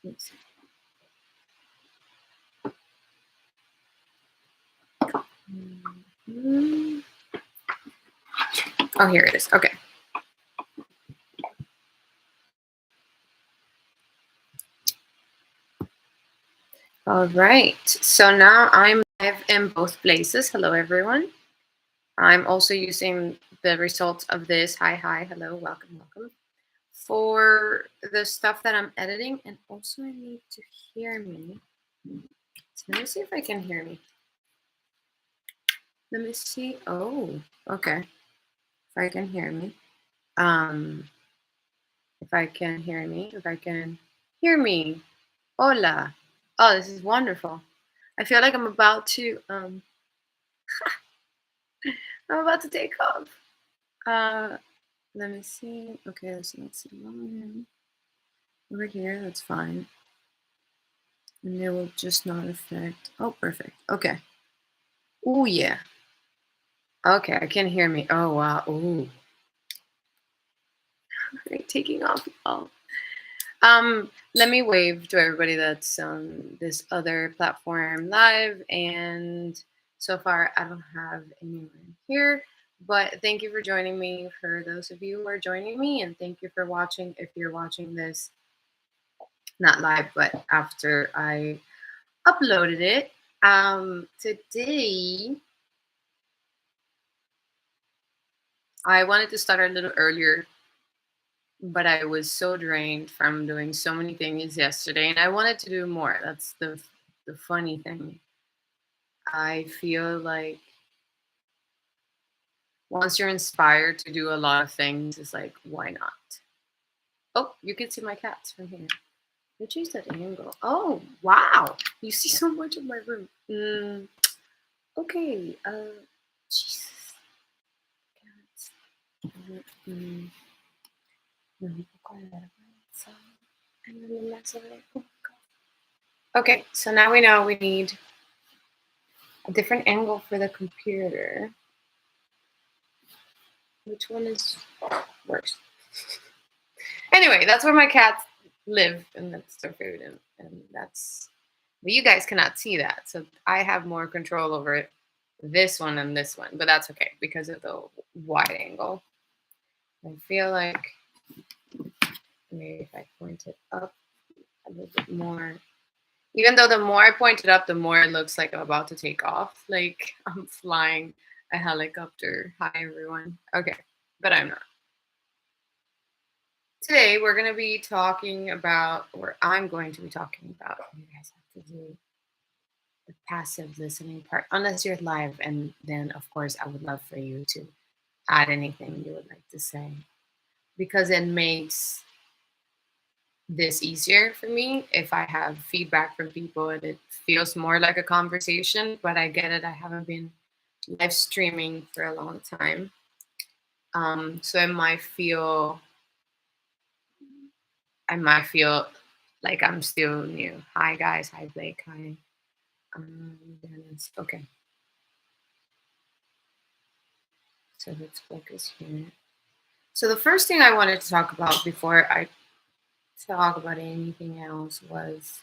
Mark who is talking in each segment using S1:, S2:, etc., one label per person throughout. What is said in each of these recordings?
S1: Let's see. Oh, here it is. Okay. All right. So now I'm live in both places. Hello, everyone. I'm also using the results of this. Hi, hello, welcome. For the stuff that I'm editing, and also I need to hear me. So let me see if I can hear me. Let me see. Oh, okay. If I can hear me. If I can hear me. Hola. Oh, this is wonderful. I feel like I'm about to take off. Let me see. Okay, let's see. Over here, that's fine. And it will just not affect. Oh, perfect. Okay. Oh, yeah. Okay, I can hear me. Oh, wow. Ooh. Okay, taking off. Oh. Let me wave to everybody that's on this other platform live. And so far, I don't have anyone here. But thank you for joining me, for those of you who are joining me. And thank you for watching if you're watching this, not live, but after I uploaded it. Today, I wanted to start a little earlier, but I was so drained from doing so many things yesterday, and I wanted to do more. That's the funny thing. I feel like once you're inspired to do a lot of things, it's like, why not? Oh, you can see my cats from here. I changed that angle. Oh, wow. You see so much of my room. Okay. Jesus. Cats. Okay, so now we know we need a different angle for the computer. Which one is worse? Anyway, that's where my cats live, and that's their food, and that's. But you guys cannot see that, so I have more control over it. This one and this one, but that's okay because of the wide angle. I feel like maybe if I point it up a little bit more. Even though the more I point it up, the more it looks like I'm about to take off. Like I'm flying a helicopter. Hi, everyone. Okay, but I'm not. Today, we're going to be talking about, or I'm going to be talking about, you guys have to do the passive listening part, unless you're live. And then, of course, I would love for you to add anything you would like to say, because it makes this easier for me if I have feedback from people and it feels more like a conversation. But I get it. I haven't been live streaming for a long time. So I might feel like I'm still new. Hi guys. Hi Blake. Hi Dennis. Okay. So let's focus here. So the first thing I wanted to talk about before I talk about anything else was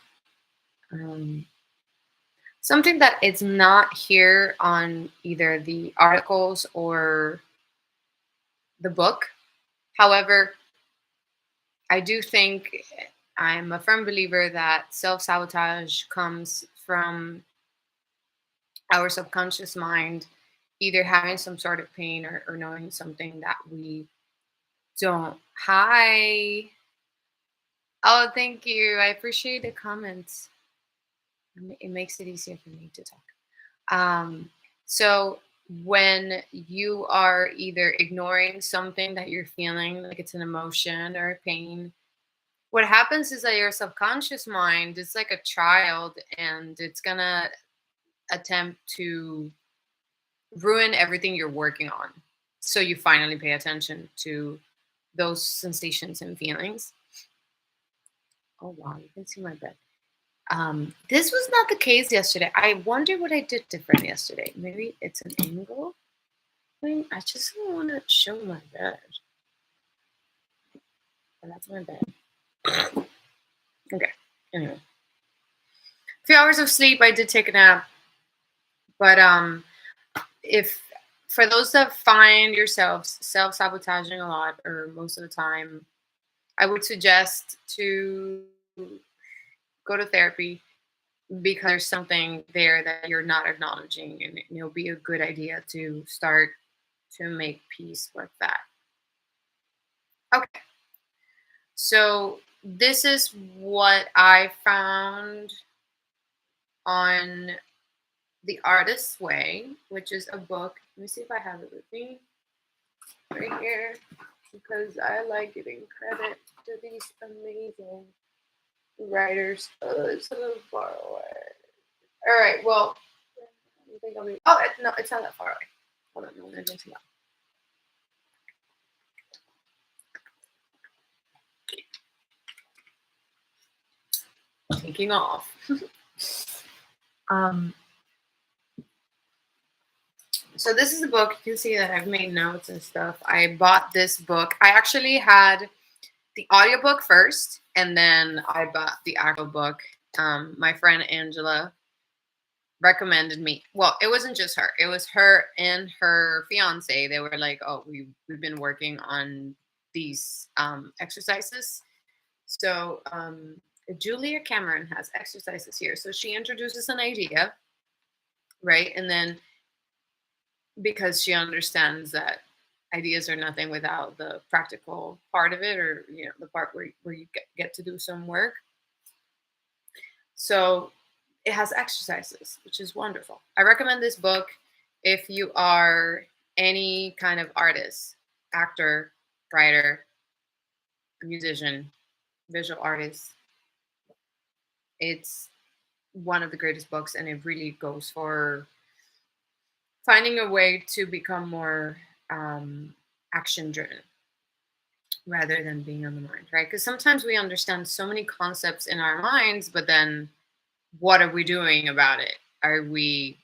S1: something that is not here on either the articles or the book. However, I do think I'm a firm believer that self-sabotage comes from our subconscious mind either having some sort of pain or knowing something that we don't. Hi. Oh, thank you. I appreciate the comments. It makes it easier for me to talk. So when you are either ignoring something that you're feeling, like it's an emotion or a pain, what happens is that your subconscious mind is like a child and it's gonna attempt to ruin everything you're working on. So you finally pay attention to those sensations and feelings. Oh wow, you can see my bed. This was not the case yesterday. I wonder what I did different yesterday. Maybe it's an angle thing. I just don't want to show my bed. But that's my bed. Okay. Anyway, a few hours of sleep. I did take a nap, but if for those that find yourselves self-sabotaging a lot or most of the time, I would suggest to go to therapy because there's something there that you're not acknowledging, and it'll be a good idea to start to make peace with that. Okay, so this is what I found on The Artist's Way, which is a book. Let me see if I have it with me right here because I like giving credit to these amazing writers. Oh, it's a little far away. All right, well, I think I'll be. Oh, no, it's not that far away. Hold on, no, I'm going to taking off. um, so this is a book. You can see that I've made notes and stuff. I bought this book. I actually had the audiobook first, and then I bought the actual book. My friend Angela recommended me. Well, it wasn't just her. It was her and her fiance. They were like, "Oh, we've been working on these exercises." So Julia Cameron has exercises here. So she introduces an idea, right? And then because she understands that ideas are nothing without the practical part of it, or the part where you get to do some work. So it has exercises, which is wonderful. I recommend this book if you are any kind of artist, actor, writer, musician, visual artist. It's one of the greatest books, and it really goes for finding a way to become more action driven rather than being on the mind, right? Because sometimes we understand so many concepts in our minds, but then what are we doing about it? Are we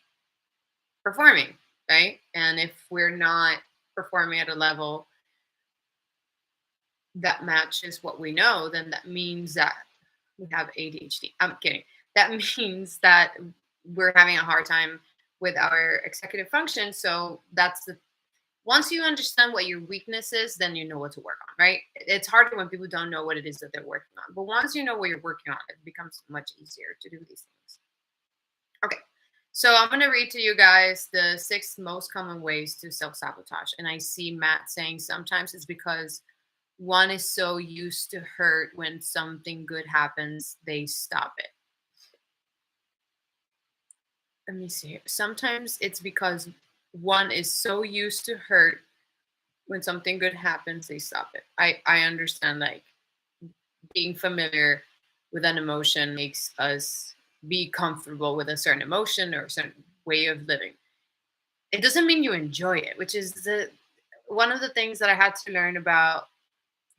S1: performing, right? And if we're not performing at a level that matches what we know, then that means that we have ADHD. I'm kidding. That means that we're having a hard time with our executive function. So that's the once you understand what your weakness is, then you know what to work on, right? It's harder when people don't know what it is that they're working on. But once you know what you're working on, it becomes much easier to do these things. Okay. So I'm going to read to you guys the 6 most common ways to self-sabotage. And I see Matt saying sometimes it's because one is so used to hurt when something good happens, they stop it. Let me see here. Sometimes it's because one is so used to hurt when something good happens, they stop it. I understand, like, being familiar with an emotion makes us be comfortable with a certain emotion or a certain way of living. It doesn't mean you enjoy it, which is the one of the things that I had to learn about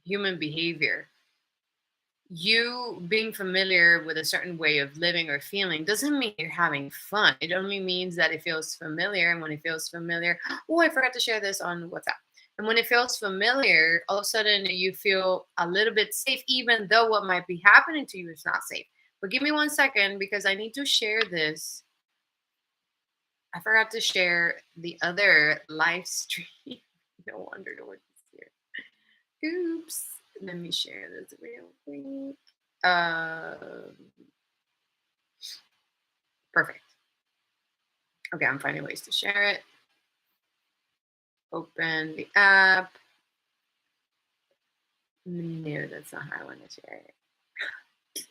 S1: human behavior. You being familiar with a certain way of living or feeling doesn't mean you're having fun. It only means that it feels familiar. And when it feels familiar, oh, I forgot to share this on WhatsApp. And when it feels familiar, all of a sudden you feel a little bit safe, even though what might be happening to you is not safe. But give me 1 second because I need to share this. I forgot to share the other live stream. No wonder no one's here. Oops. Let me share this real quick. Um, Perfect. Okay, I'm finding ways to share it. Open the app. No, that's not how I want to share it.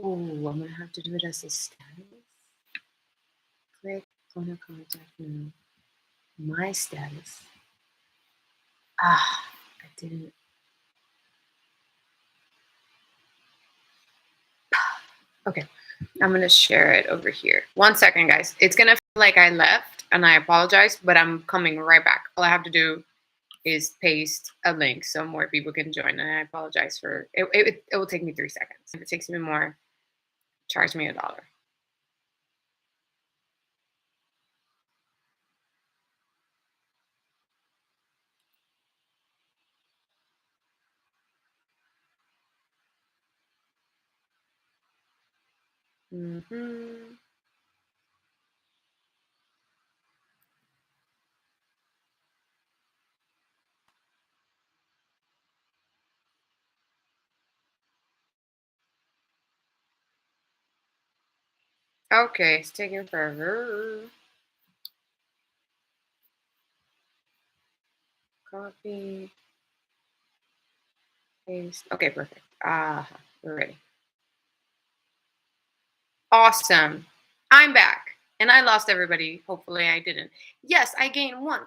S1: Oh, I'm gonna have to do it as a status. Click on a contact now. My status. I didn't. Okay, I'm gonna share it over here. 1 second, guys. It's gonna feel like I left, and I apologize, but I'm coming right back. All I have to do is paste a link so more people can join. And I apologize for it. It will take me 3 seconds. If it takes me more, charge me $1. Hmm. Okay, it's taking forever. Copy, paste. Okay, perfect. We're ready. Awesome. I'm back. And I lost everybody. Hopefully I didn't. Yes, I gained 1%.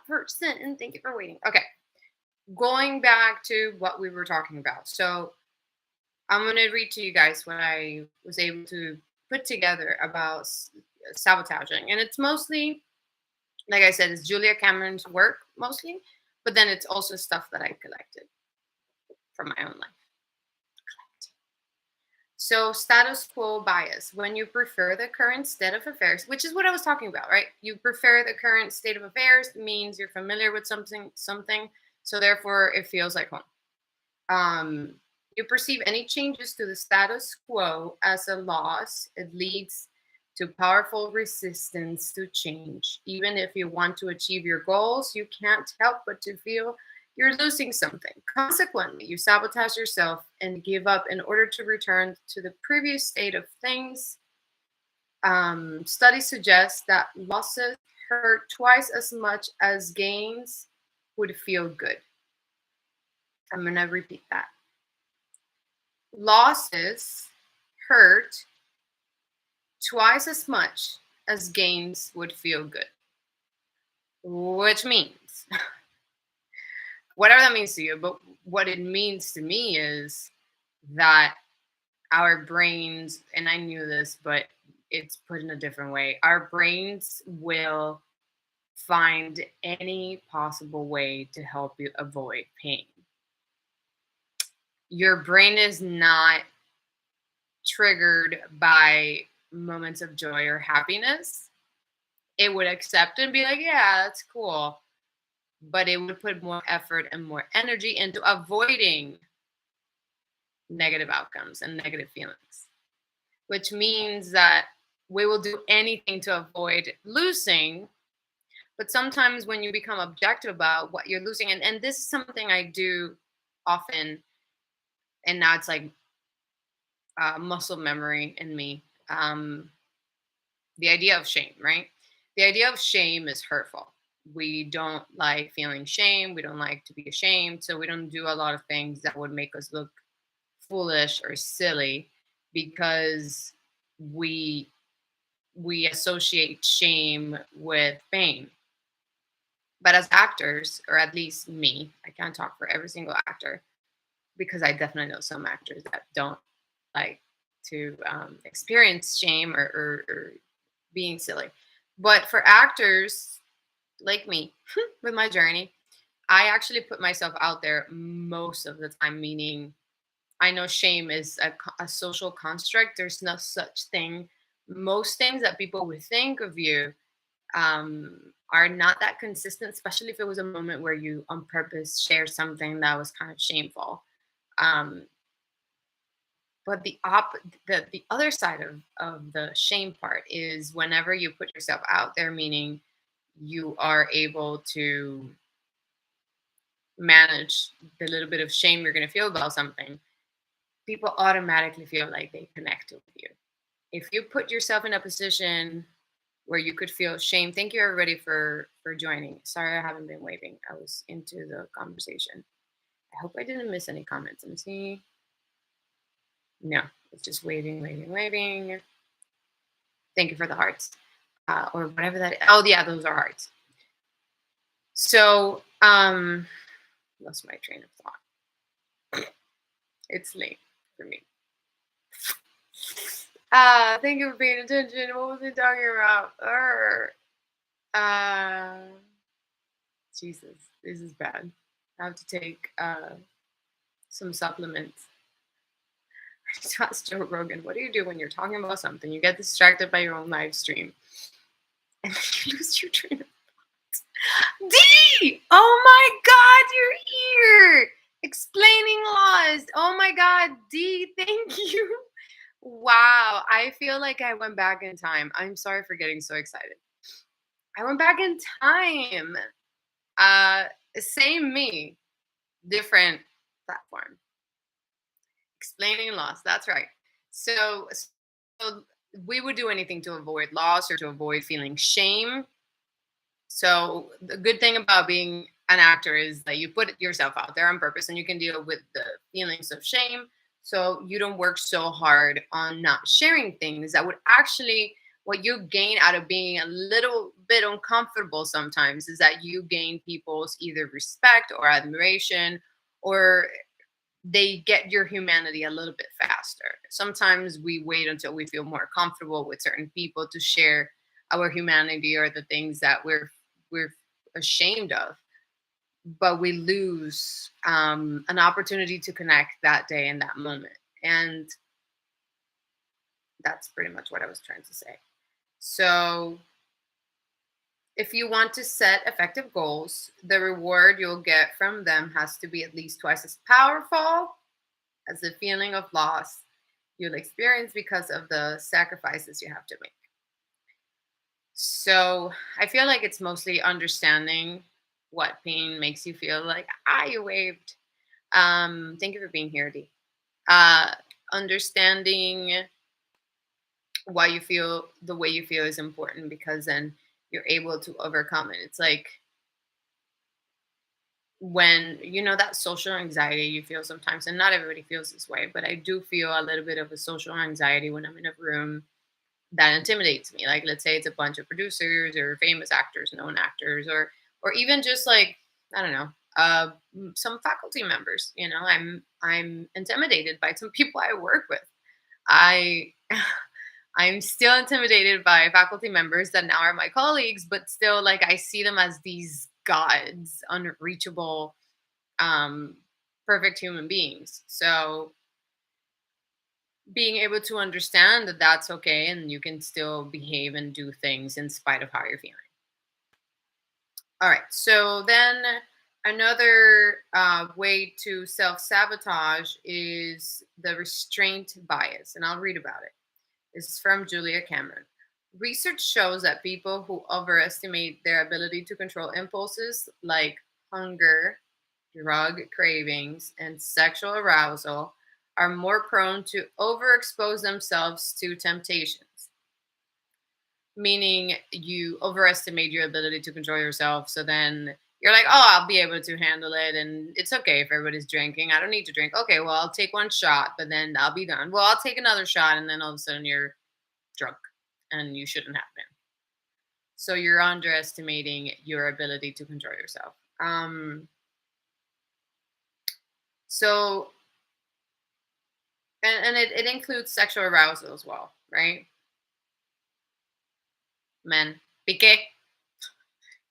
S1: And thank you for waiting. Okay. Going back to what we were talking about. So I'm going to read to you guys what I was able to put together about sabotaging. And it's mostly, like I said, it's Julia Cameron's work mostly, but then it's also stuff that I collected from my own life. So, status quo bias, when you prefer the current state of affairs, which is what I was talking about, right? You prefer the current state of affairs means you're familiar with something, so therefore it feels like home. Um, you perceive any changes to the status quo as a loss. It leads to powerful resistance to change. Even if you want to achieve your goals, you can't help but to feel you're losing something. Consequently, you sabotage yourself and give up in order to return to the previous state of things. Studies suggest that losses hurt twice as much as gains would feel good. I'm going to repeat that. Losses hurt twice as much as gains would feel good, which means whatever that means to you, but what it means to me is that our brains, and I knew this, but it's put in a different way, our brains will find any possible way to help you avoid pain. Your brain is not triggered by moments of joy or happiness. It would accept it and be like, yeah, that's cool. But it would put more effort and more energy into avoiding negative outcomes and negative feelings, which means that we will do anything to avoid losing. But sometimes when you become objective about what you're losing, and this is something I do often, and now it's like muscle memory in me. The idea of shame, right? The idea of shame is hurtful. We don't like feeling shame. We don't like to be ashamed. So we don't do a lot of things that would make us look foolish or silly because we we associate shame with pain. But as actors, or at least me, I can't talk for every single actor because I definitely know some actors that don't like to experience shame or being silly. But for actors like me with my journey, I actually put myself out there most of the time, meaning I know shame is a social construct. There's no such thing. Most things that people would think of you are not that consistent, especially if it was a moment where you on purpose shared something that was kind of shameful. Um, but the other side of the shame part is whenever you put yourself out there, meaning you are able to manage the little bit of shame you're going to feel about something, people automatically feel like they connect with you. If you put yourself in a position where you could feel shame, thank you everybody for joining. Sorry I haven't been waving. I was into the conversation. I hope I didn't miss any comments. Let me see. No, it's just waving, waving, waving. Thank you for the hearts. Or whatever that is. Oh yeah, those are hearts. So lost my train of thought. It's late for me. Thank you for paying attention. What was I talking about? Uh, Jesus, this is bad. I have to take some supplements. I just asked Joe Rogan, what do you do when you're talking about something? You get distracted by your own live stream and you lose your train of thought. D! Oh my God, you're here! Explaining laws. Oh my God, D, thank you. Wow, I feel like I went back in time. I'm sorry for getting so excited. I went back in time. Uh, Same me, different platform. Explaining loss. That's right. So, so we would do anything to avoid loss or to avoid feeling shame. So the good thing about being an actor is that you put yourself out there on purpose and you can deal with the feelings of shame. So you don't work so hard on not sharing things that would actually, what you gain out of being a little bit uncomfortable sometimes is that you gain people's either respect or admiration, or they get your humanity a little bit faster. Sometimes we wait until we feel more comfortable with certain people to share our humanity or the things that we're ashamed of, but we lose an opportunity to connect that day in that moment. And that's pretty much what I was trying to say. So if you want to set effective goals, the reward you'll get from them has to be at least twice as powerful as the feeling of loss you'll experience because of the sacrifices you have to make. So I feel like it's mostly understanding what pain makes you feel like. Ah, you waved. Thank you for being here, D. Uh, Understanding why you feel the way you feel is important because then you're able to overcome it. It's like when you know that social anxiety you feel sometimes, and not everybody feels this way, but I do feel a little bit of a social anxiety when I'm in a room that intimidates me. Like let's say it's a bunch of producers or famous actors, known actors, or even just like I don't know, some faculty members. You know, I'm intimidated by some people I work with. I I'm still intimidated by faculty members that now are my colleagues, but still like I see them as these gods, unreachable, um, perfect human beings. So being able to understand that that's okay and you can still behave and do things in spite of how you're feeling. All right. So then another way to self sabotage is the restraint bias. And I'll read about it. This is from Julia Cameron. Research shows that people who overestimate their ability to control impulses like hunger, drug cravings, and sexual arousal are more prone to overexpose themselves to temptations, meaning you overestimate your ability to control yourself. So then you're like, oh, I'll be able to handle it. And it's okay if everybody's drinking. I don't need to drink. Okay, well, I'll take one shot, but then I'll be done. Well, I'll take another shot. And then all of a sudden you're drunk and you shouldn't have been. So you're underestimating your ability to control yourself. So and it includes sexual arousal as well, right? Men. Pique.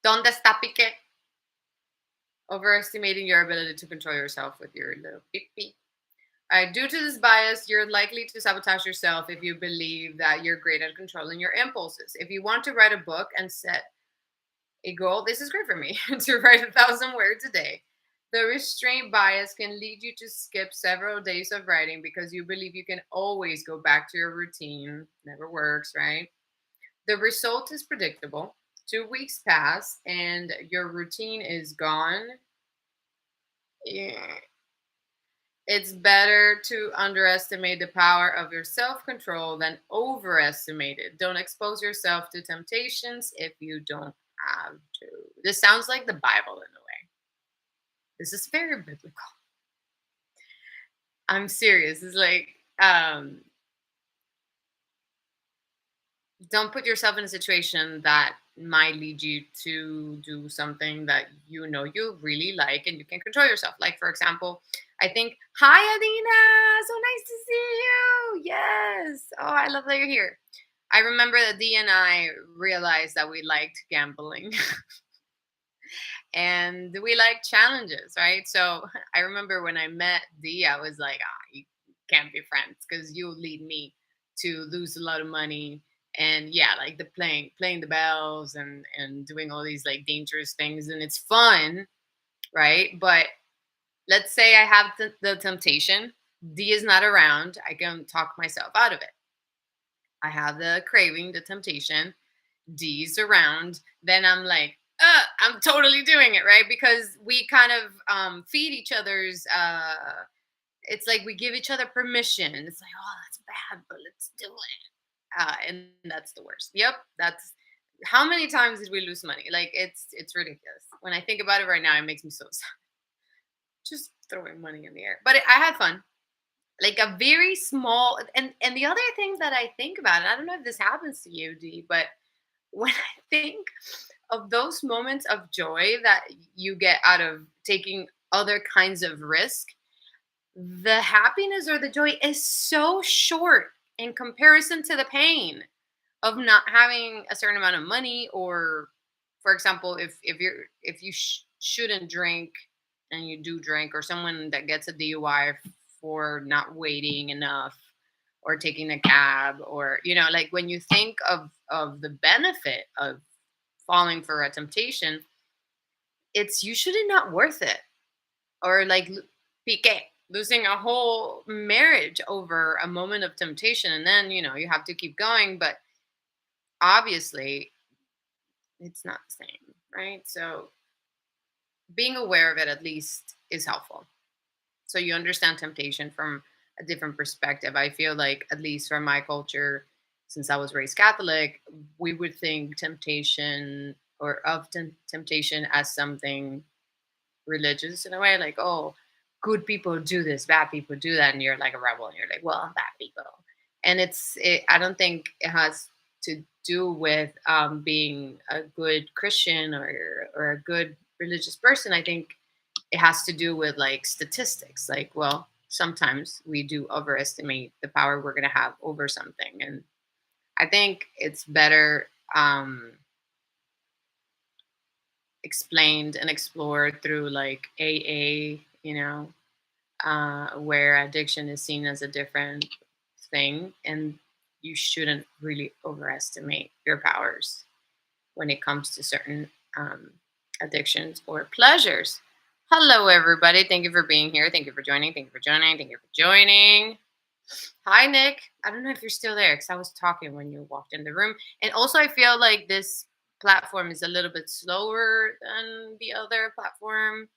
S1: ¿Dónde está Pique? Overestimating your ability to control yourself with your little pee. Due to this bias, you're likely to sabotage yourself if you believe that you're great at controlling your impulses. If you want to write a book and set a goal, this is great for me to write 1,000 words a day. The restraint bias can lead you to skip several days of writing because you believe you can always go back to your routine. Never works, right? The result is predictable. 2 weeks pass and your routine is gone. Yeah. It's better to underestimate the power of your self control than overestimate it. Don't expose yourself to temptations if you don't have to. This sounds like the Bible in a way. This is very biblical. I'm serious. It's like, don't put yourself in a situation that might lead you to do something that you know you really like and you can control yourself. Like, for example, I think, hi, Adina. So nice to see you. Yes. Oh, I love that you're here. I remember that Dee and I realized that we liked gambling and we like challenges, right? So I remember when I met Dee, I was like, you can't be friends because you lead me to lose a lot of money. And yeah, like the playing the bells and doing all these like dangerous things, and it's fun, right? But let's say I have the temptation. D is not around. I can talk myself out of it. I have the craving, the temptation. D's around. Then I'm like, I'm totally doing it, right? Because we kind of feed each other's. It's like we give each other permission. It's like, oh, that's bad, but let's do it. And that's the worst. Yep, that's how many times did we lose money? Like it's ridiculous. When I think about it right now, it makes me so sad. Just throwing money in the air. But I had fun. Like a very small and the other thing that I think about, and I don't know if this happens to you, D, but when I think of those moments of joy that you get out of taking other kinds of risk, the happiness or the joy is so short in comparison to the pain of not having a certain amount of money, or for example, if you shouldn't drink and you do drink, or someone that gets a DUI for not waiting enough or taking a cab, or like when you think of the benefit of falling for a temptation, it's usually not worth it. Or like Piqué losing a whole marriage over a moment of temptation, and then you have to keep going, but obviously it's not the same, right? So being aware of it at least is helpful, so you understand temptation from a different perspective. I feel like, at least from my culture, since I was raised Catholic, we would think temptation, or of temptation, as something religious in a way, like, oh, good people do this, bad people do that, and you're like a rebel, and you're like, well, bad people. And I don't think it has to do with being a good Christian, or a good religious person. I think it has to do with like statistics, like, well, sometimes we do overestimate the power we're going to have over something. And I think it's better explained and explored through like AA, where addiction is seen as a different thing, and you shouldn't really overestimate your powers when it comes to certain addictions or pleasures. Hello, everybody. Thank you for being here. Thank you for joining. Thank you for joining. Thank you for joining. Hi, Nick. I don't know if you're still there because I was talking when you walked in the room. And also, I feel like this platform is a little bit slower than the other platform.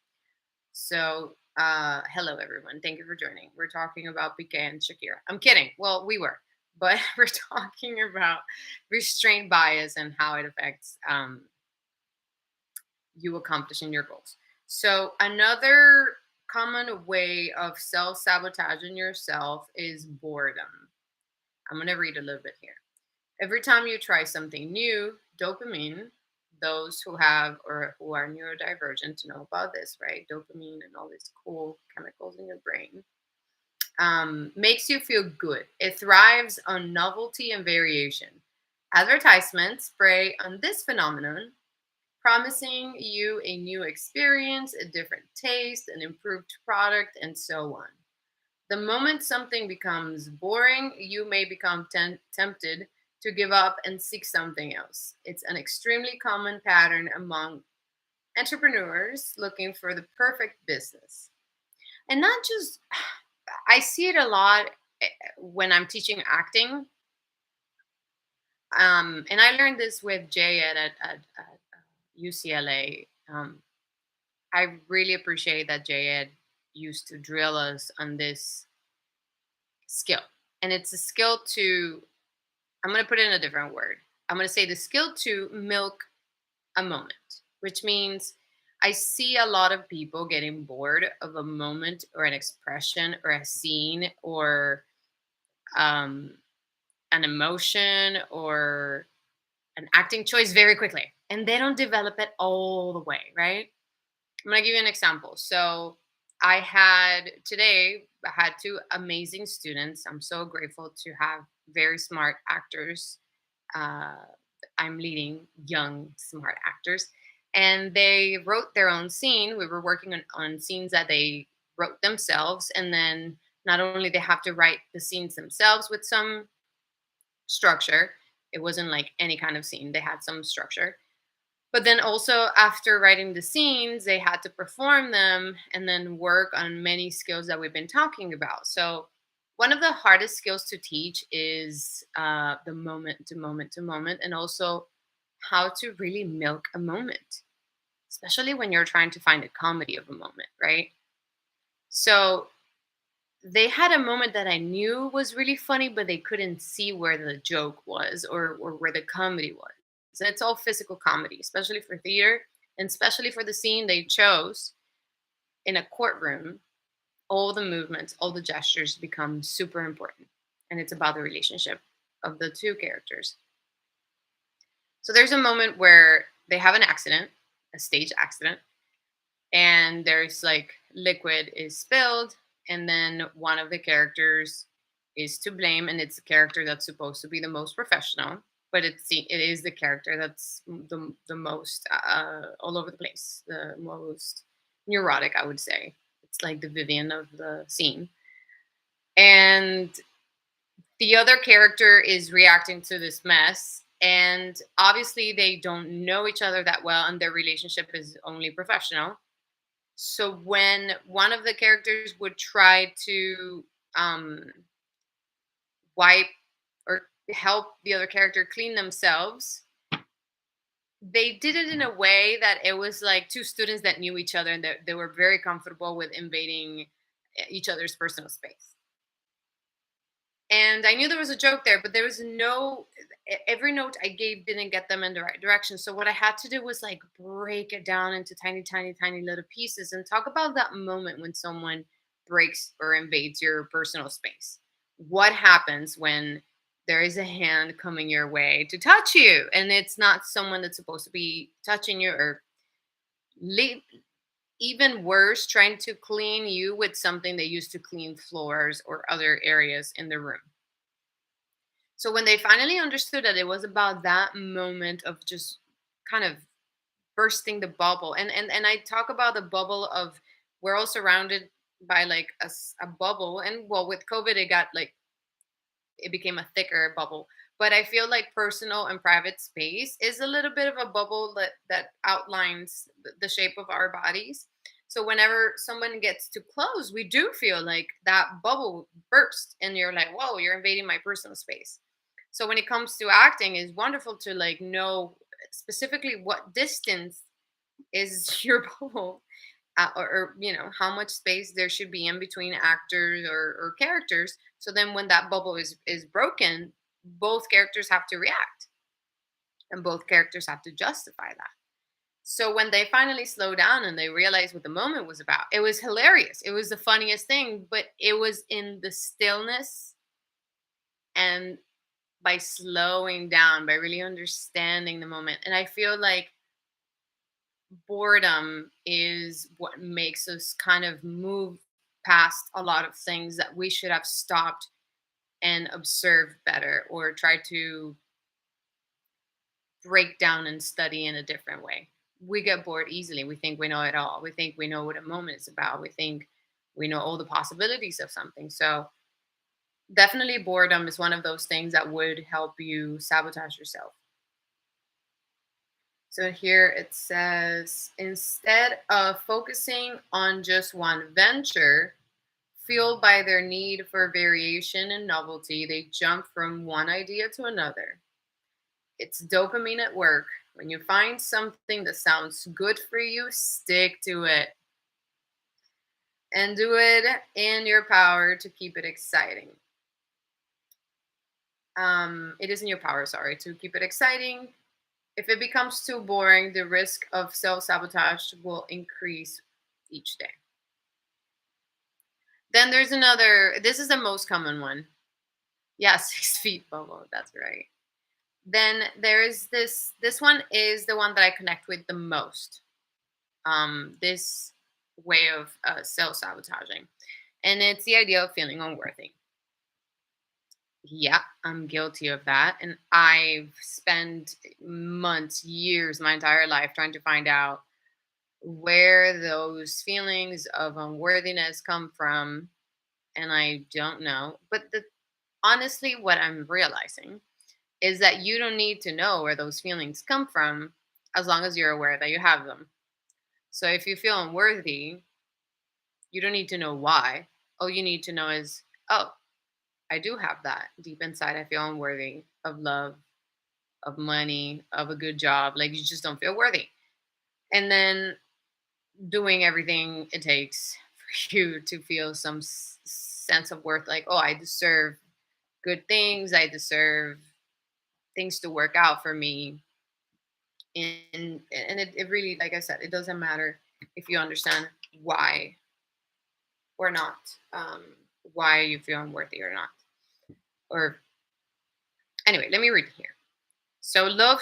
S1: So, hello, everyone. Thank you for joining. We're talking about Piqué and Shakira. I'm kidding. Well, we were, but we're talking about restraint bias and how it affects you accomplishing your goals. So, another common way of self sabotaging yourself is boredom. I'm going to read a little bit here. Every time you try something new, dopamine, those who have or who are neurodivergent know about this, right? Dopamine and all these cool chemicals in your brain makes you feel good. It thrives on novelty and variation. Advertisements prey on this phenomenon, promising you a new experience, a different taste, an improved product, and so on. The moment something becomes boring, you may become tempted to give up and seek something else. It's an extremely common pattern among entrepreneurs looking for the perfect business. And not just, I see it a lot when I'm teaching acting. And I learned this with Jay at UCLA. I really appreciate that Jay Ed used to drill us on this skill. And it's a skill to, I'm going to put it in a different word. I'm going to say the skill to milk a moment, which means I see a lot of people getting bored of a moment or an expression or a scene or um, an emotion or an acting choice very quickly. And they don't develop it all the way, right? I'm going to give you an example. So I had two amazing students. I'm so grateful to have very smart actors. Uh, I'm leading young, smart actors. And they wrote their own scene. We were working on scenes that they wrote themselves. And then not only they have to write the scenes themselves with some structure, it wasn't like any kind of scene, they had some structure. But then also after writing the scenes, they had to perform them and then work on many skills that we've been talking about. So one of the hardest skills to teach is the moment to moment to moment, and also how to really milk a moment, especially when you're trying to find a comedy of a moment, right? So they had a moment that I knew was really funny, but they couldn't see where the joke was, or where the comedy was. So it's all physical comedy, especially for theater, and especially for the scene they chose in a courtroom. All the movements, all the gestures become super important. And it's about the relationship of the two characters. So there's a moment where they have an accident, a stage accident, and there's like liquid is spilled, and then one of the characters is to blame, and it's the character that's supposed to be the most professional, but it is the character that's the most all over the place, the most neurotic, I would say. It's like the Vivian of the scene, and the other character is reacting to this mess, and obviously they don't know each other that well, and their relationship is only professional. So when one of the characters would try to um, wipe or help the other character clean themselves, they did it in a way that it was like two students that knew each other, and they were very comfortable with invading each other's personal space. And I knew there was a joke there, but there was no, every note I gave didn't get them in the right direction. So what I had to do was like break it down into tiny, tiny, tiny little pieces and talk about that moment when someone breaks or invades your personal space. What happens when there is a hand coming your way to touch you, and it's not someone that's supposed to be touching you, or le- even worse, trying to clean you with something they used to clean floors or other areas in the room. So when they finally understood that it was about that moment of just kind of bursting the bubble, and I talk about the bubble of, we're all surrounded by like a bubble, and well, with COVID it got like, it became a thicker bubble. But I feel like personal and private space is a little bit of a bubble that outlines the shape of our bodies. So whenever someone gets too close, we do feel like that bubble burst, and you're like, whoa, you're invading my personal space. So when it comes to acting, it's wonderful to like know specifically what distance is your bubble, or how much space there should be in between actors or characters. So then when that bubble is broken, both characters have to react, and both characters have to justify that. So when they finally slow down and they realize what the moment was about, it was hilarious. It was the funniest thing, but it was in the stillness, and by slowing down, by really understanding the moment. And I feel like boredom is what makes us kind of move past a lot of things that we should have stopped and observed better, or try to break down and study in a different way. We get bored easily. We think we know it all. We think we know what a moment is about. We think we know all the possibilities of something. So definitely boredom is one of those things that would help you sabotage yourself. So here it says, instead of focusing on just one venture, fueled by their need for variation and novelty, they jump from one idea to another. It's dopamine at work. When you find something that sounds good for you, stick to it and do it in your power to keep it exciting. It is in your power, sorry, to keep it exciting. If it becomes too boring, the risk of self sabotage will increase each day. Then there's another, this is the most common one. Yeah, 6 feet bubble. That's right. Then there is this one is the one that I connect with the most. This way of self sabotaging. And it's the idea of feeling unworthy. Yeah, I'm guilty of that. And I've spent months, years, my entire life trying to find out where those feelings of unworthiness come from. And I don't know. But honestly, what I'm realizing is that you don't need to know where those feelings come from. as long as you're aware that you have them. So if you feel unworthy, you don't need to know why. All you need to know is, oh, I do have that deep inside. I feel unworthy of love, of money, of a good job. Like you just don't feel worthy. And then doing everything it takes for you to feel some sense of worth, like, oh, I deserve good things. I deserve things to work out for me. And it really, like I said, it doesn't matter if you understand why or not, why you feel unworthy or not. Or anyway, let me read here. So a lot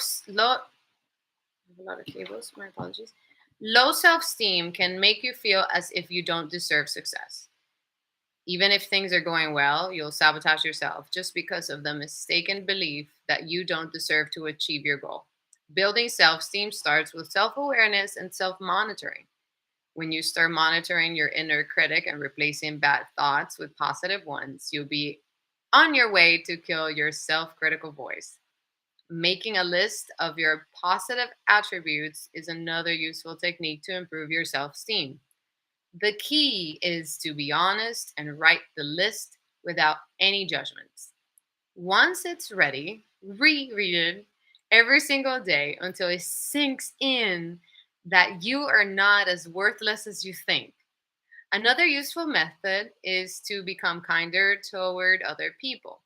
S1: of tables. My apologies. Low self-esteem can make you feel as if you don't deserve success. Even if things are going well, you'll sabotage yourself just because of the mistaken belief that you don't deserve to achieve your goal. Building self-esteem starts with self-awareness and self-monitoring. When you start monitoring your inner critic and replacing bad thoughts with positive ones, you'll be on your way to kill your self-critical voice. Making a list of your positive attributes is another useful technique to improve your self esteem. The key is to be honest and write the list without any judgments. Once it's ready, reread it every single day until it sinks in that you are not as worthless as you think. Another useful method is to become kinder toward other people.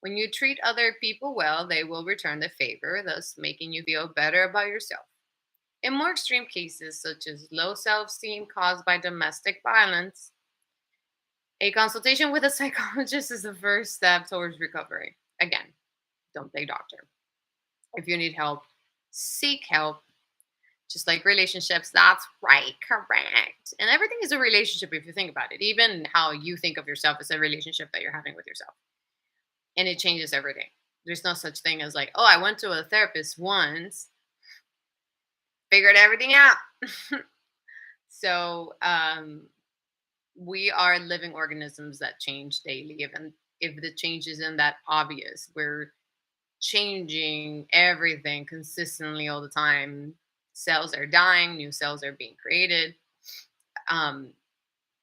S1: When you treat other people well, they will return the favor, thus making you feel better about yourself. In more extreme cases, such as low self esteem caused by domestic violence, a consultation with a psychologist is the first step towards recovery. Again, don't play doctor. If you need help, seek help. Just like relationships, that's right, correct. And everything is a relationship if you think about it. Even how you think of yourself is a relationship that you're having with yourself. And it changes everything. There's no such thing as like, oh, I went to a therapist once, figured everything out. So we are living organisms that change daily. Even if the change isn't that obvious, we're changing everything consistently all the time. Cells are dying, new cells are being created. Um,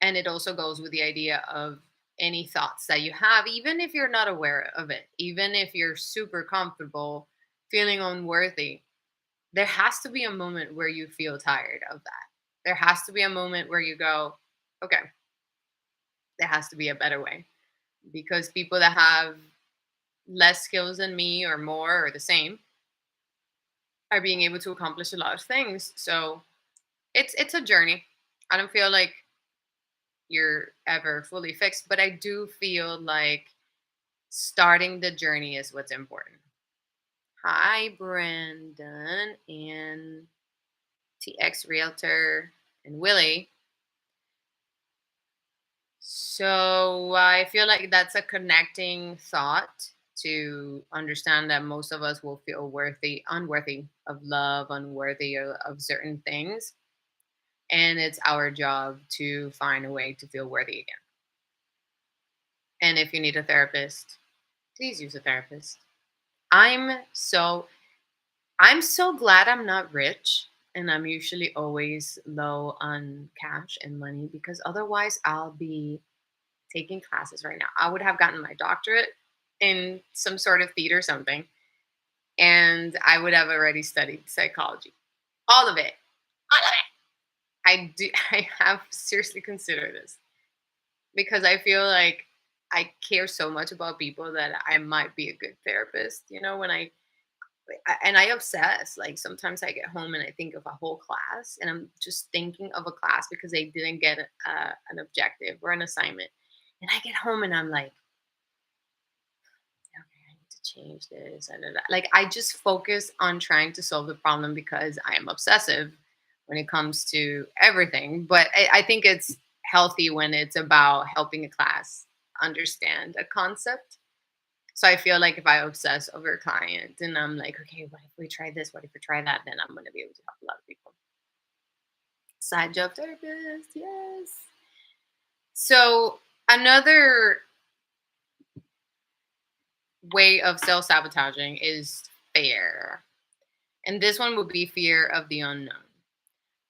S1: and it also goes with the idea of any thoughts that you have, even if you're not aware of it, even if you're super comfortable feeling unworthy, there has to be a moment where you feel tired of that. There has to be a moment where you go, okay, there has to be a better way. Because people that have less skills than me or more or the same are being able to accomplish a lot of things. So it's a journey. I don't feel like you're ever fully fixed, but I do feel like starting the journey is what's important. Hi, Brendan and TX Realtor and Willie. So I feel like that's a connecting thought to understand that most of us will feel unworthy of love, unworthy of certain things. And it's our job to find a way to feel worthy again. And if you need a therapist, please use a therapist. I'm so I'm so glad I'm not rich and I'm usually always low on cash and money because otherwise I'll be taking classes right now. I would have gotten my doctorate in some sort of theater or something and I would have already studied psychology. All of it. All of it. I do I have seriously considered this because I feel like I care so much about people that I might be a good therapist. You know, and I obsess. Like sometimes I get home and I think of a whole class, and I'm just thinking of a class because they didn't get an objective or an assignment. And I get home and I'm like, okay, I need to change this. Like I just focus on trying to solve the problem because I am obsessive when it comes to everything. But I think it's healthy when it's about helping a class understand a concept. So I feel like if I obsess over a client and I'm like, okay, what if we try this? What if we try that? Then I'm going to be able to help a lot of people. Side job therapist, yes. So another way of self sabotaging is fear. And this one would be fear of the unknown.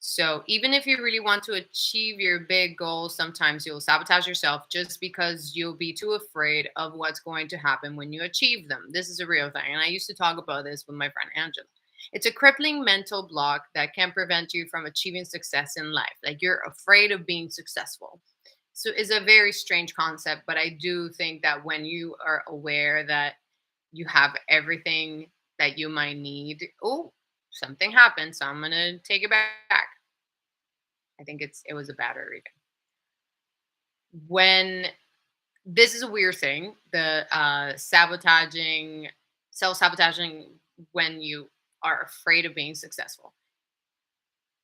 S1: So even if you really want to achieve your big goals, sometimes you'll sabotage yourself just because you'll be too afraid of what's going to happen when you achieve them. This is a real thing. And I used to talk about this with my friend Angela. It's a crippling mental block that can prevent you from achieving success in life. Like you're afraid of being successful. So it's a very strange concept, but I do think that when you are aware that you have everything that you might need, oh, something happened, so I'm gonna take it back. I think it was a battery. When this is a weird thing, the sabotaging, self-sabotaging when you are afraid of being successful.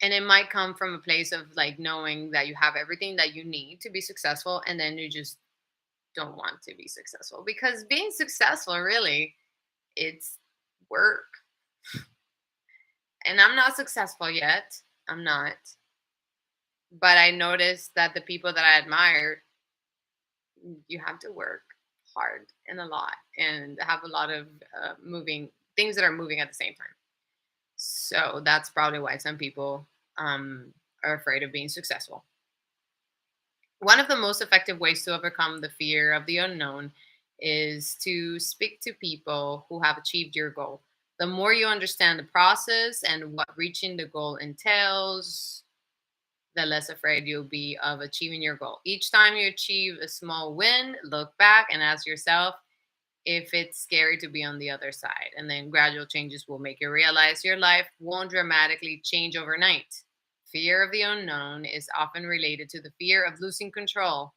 S1: And it might come from a place of like knowing that you have everything that you need to be successful, and then you just don't want to be successful because being successful really it's work. And I'm not successful yet. I'm not. But I noticed that the people that I admire, you have to work hard and a lot and have a lot of moving things that are moving at the same time. So that's probably why some people are afraid of being successful. One of the most effective ways to overcome the fear of the unknown is to speak to people who have achieved your goal. The more you understand the process and what reaching the goal entails, the less afraid you'll be of achieving your goal. Each time you achieve a small win, look back and ask yourself if it's scary to be on the other side. And then gradual changes will make you realize your life won't dramatically change overnight. Fear of the unknown is often related to the fear of losing control.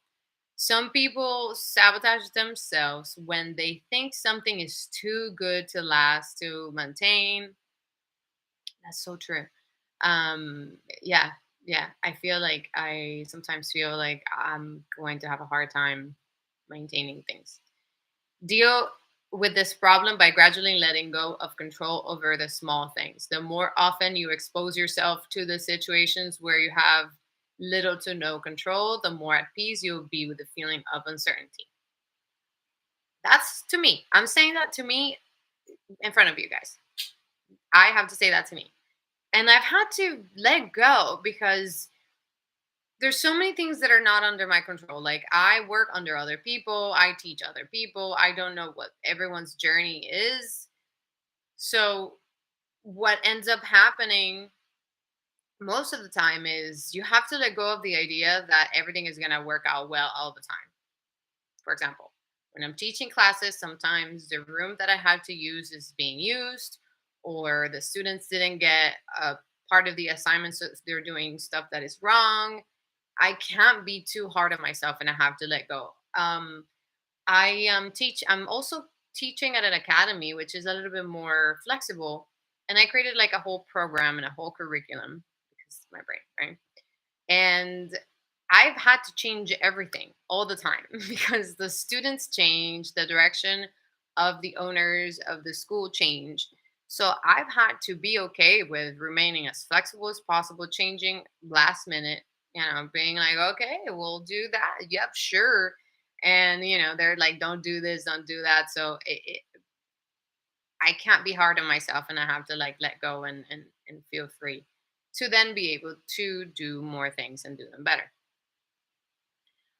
S1: Some people sabotage themselves when they think something is too good to last to maintain. That's so true. Yeah, yeah. I feel like I sometimes feel like I'm going to have a hard time maintaining things. Deal with this problem by gradually letting go of control over the small things. The more often you expose yourself to the situations where you have little to no control, the more at peace you'll be with the feeling of uncertainty. That's to me. I'm saying that to me in front of you guys. I have to say that to me. And I've had to let go because there's so many things that are not under my control. Like I work under other people, I teach other people. I don't know what everyone's journey is. So what ends up happening most of the time is you have to let go of the idea that everything is going to work out well all the time. For example, when I'm teaching classes, sometimes the room that I had to use is being used, or the students didn't get a part of the assignment, so they're doing stuff that is wrong. I can't be too hard on myself, and I have to let go. I'm also teaching at an academy, which is a little bit more flexible, and I created like a whole program and a whole curriculum because my brain, right? And I've had to change everything all the time because the students change, the direction of the owners of the school change. So I've had to be okay with remaining as flexible as possible, changing last minute, being like, okay, we'll do that. Yep, sure. And, they're like, don't do this, don't do that. So I can't be hard on myself and I have to like let go and feel free to then be able to do more things and do them better.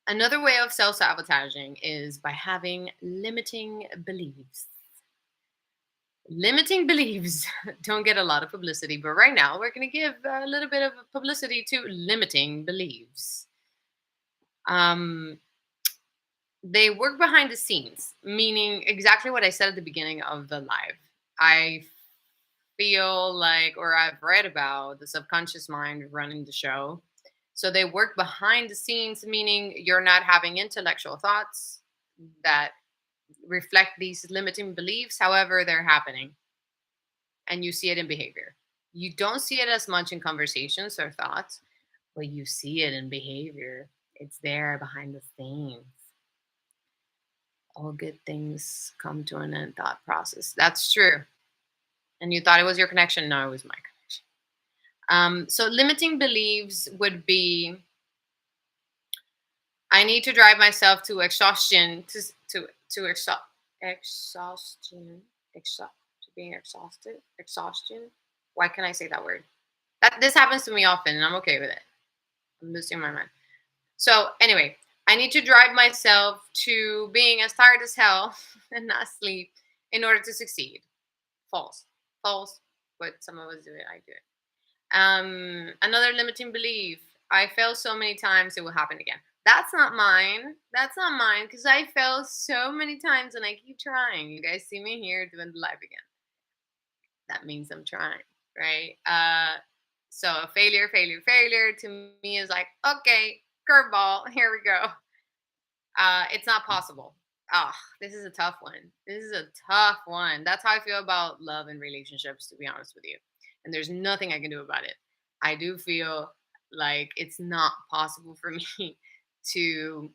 S1: Another way of self sabotaging is by having limiting beliefs. Limiting beliefs don't get a lot of publicity, but right now we're going to give a little bit of publicity to limiting beliefs. Um, they work behind the scenes, meaning exactly what I said at the beginning of the live. I feel like, or I've read about the subconscious mind running the show. So they work behind the scenes, meaning you're not having intellectual thoughts that reflect these limiting beliefs. However, they're happening and you see it in behavior. You don't see it as much in conversations or thoughts, but you see it in behavior. It's there behind the scenes. All good things come to an end thought process. That's true. And you thought it was your connection. No, it was my connection. So limiting beliefs would be I need to drive myself to exhaustion to exhaustion to being exhausted exhaustion. Why can I say that word? That this happens to me often, and I'm okay with it. I'm losing my mind. So anyway, I need to drive myself to being as tired as hell and not sleep in order to succeed. False. False. But some of us do it. I do it. Another limiting belief. I fail so many times it will happen again. That's not mine. That's not mine because I fail so many times and I keep trying. You guys see me here doing the live again. That means I'm trying, right? So failure, failure, failure to me is like, okay, curveball, here we go. It's not possible. Ah, this is a tough one. This is a tough one. That's how I feel about love and relationships, to be honest with you. And there's nothing I can do about it. I do feel like it's not possible for me to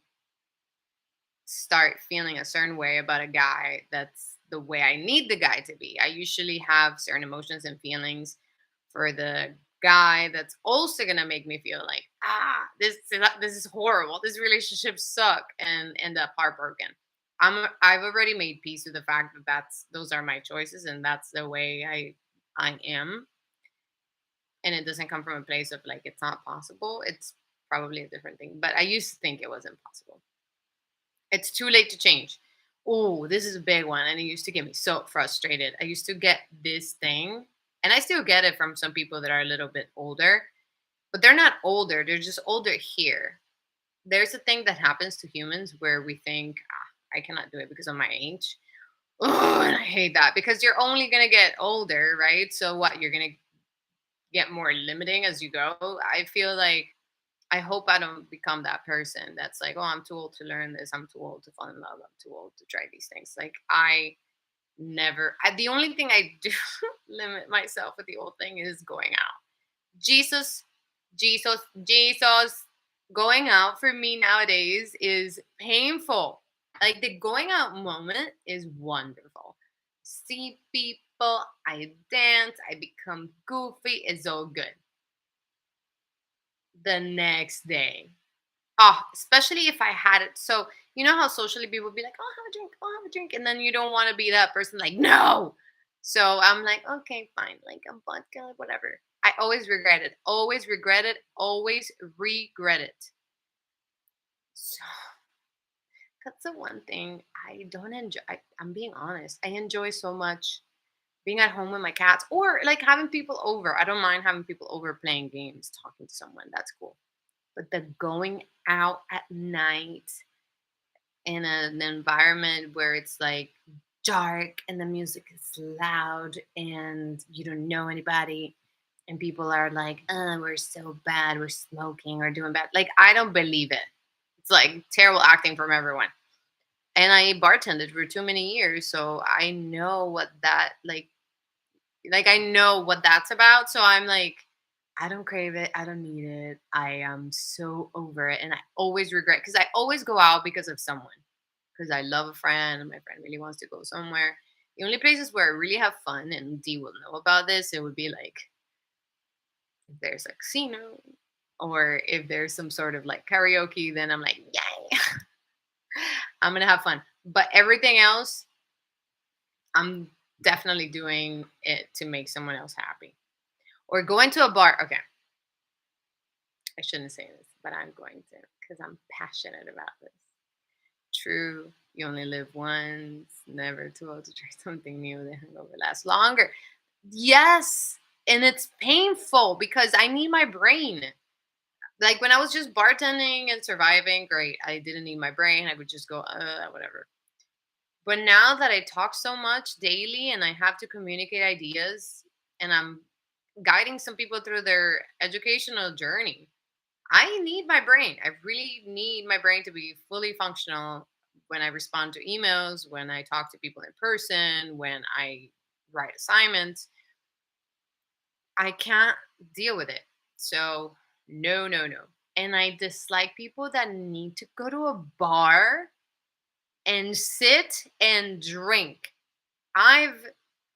S1: start feeling a certain way about a guy that's the way I need the guy to be. I usually have certain emotions and feelings for the guy that's also gonna make me feel like, this is horrible. This relationship suck and end up heartbroken. I've already made peace with the fact that those are my choices and that's the way I am. And it doesn't come from a place of like it's not possible. It's probably a different thing. But I used to think it was impossible. It's too late to change. Oh, this is a big one. And it used to get me so frustrated. I used to get this thing, and I still get it from some people that are a little bit older, but they're not older. They're just older here. There's a thing that happens to humans where we think, I cannot do it because of my age. Oh, and I hate that because you're only going to get older, right? So what? You're going to get more limiting as you go. I feel like I hope I don't become that person that's like, oh, I'm too old to learn this. I'm too old to fall in love. I'm too old to try these things. Like the only thing I do limit myself with the old thing is going out. Jesus, Jesus, Jesus. Going out for me nowadays is painful. Like the going out moment is wonderful. See people, I dance, I become goofy, it's all good. The next day, especially if I had it. So you know how socially people would be like, "Oh, have a drink. Oh, have a drink," and then you don't want to be that person. Like, no. So I'm like, okay, fine. Like a vodka, like, whatever. I always regret it. Always regret it. Always regret it. So that's the one thing I don't enjoy. I'm being honest. I enjoy so much being at home with my cats or like having people over. I don't mind having people over playing games, talking to someone. That's cool. But the going out at night in an environment where it's like dark and the music is loud and you don't know anybody and people are like, we're so bad, we're smoking or doing bad. Like, I don't believe it. It's like terrible acting from everyone. And I bartended for too many years, so I know what that like I know what that's about. So I'm like, I don't crave it. I don't need it. I am so over it. And I always regret because I always go out because of someone. Because I love a friend and my friend really wants to go somewhere. The only places where I really have fun, and Dee will know about this, it would be like if there's a casino or if there's some sort of like karaoke, then I'm like, yay, I'm gonna have fun. But everything else, I'm definitely doing it to make someone else happy. Or going to a bar. Okay, I shouldn't say this, but I'm going to because I'm passionate about this. True, you only live once, never too old to try something new. The hangover lasts longer. Yes, and it's painful because I need my brain. Like when I was just bartending and surviving, great. I didn't need my brain. I would just go, whatever. But now that I talk so much daily and I have to communicate ideas and I'm guiding some people through their educational journey, I need my brain. I really need my brain to be fully functional when I respond to emails, when I talk to people in person, when I write assignments. I can't deal with it. So, no, no, no. And I dislike people that need to go to a bar and sit and drink. I've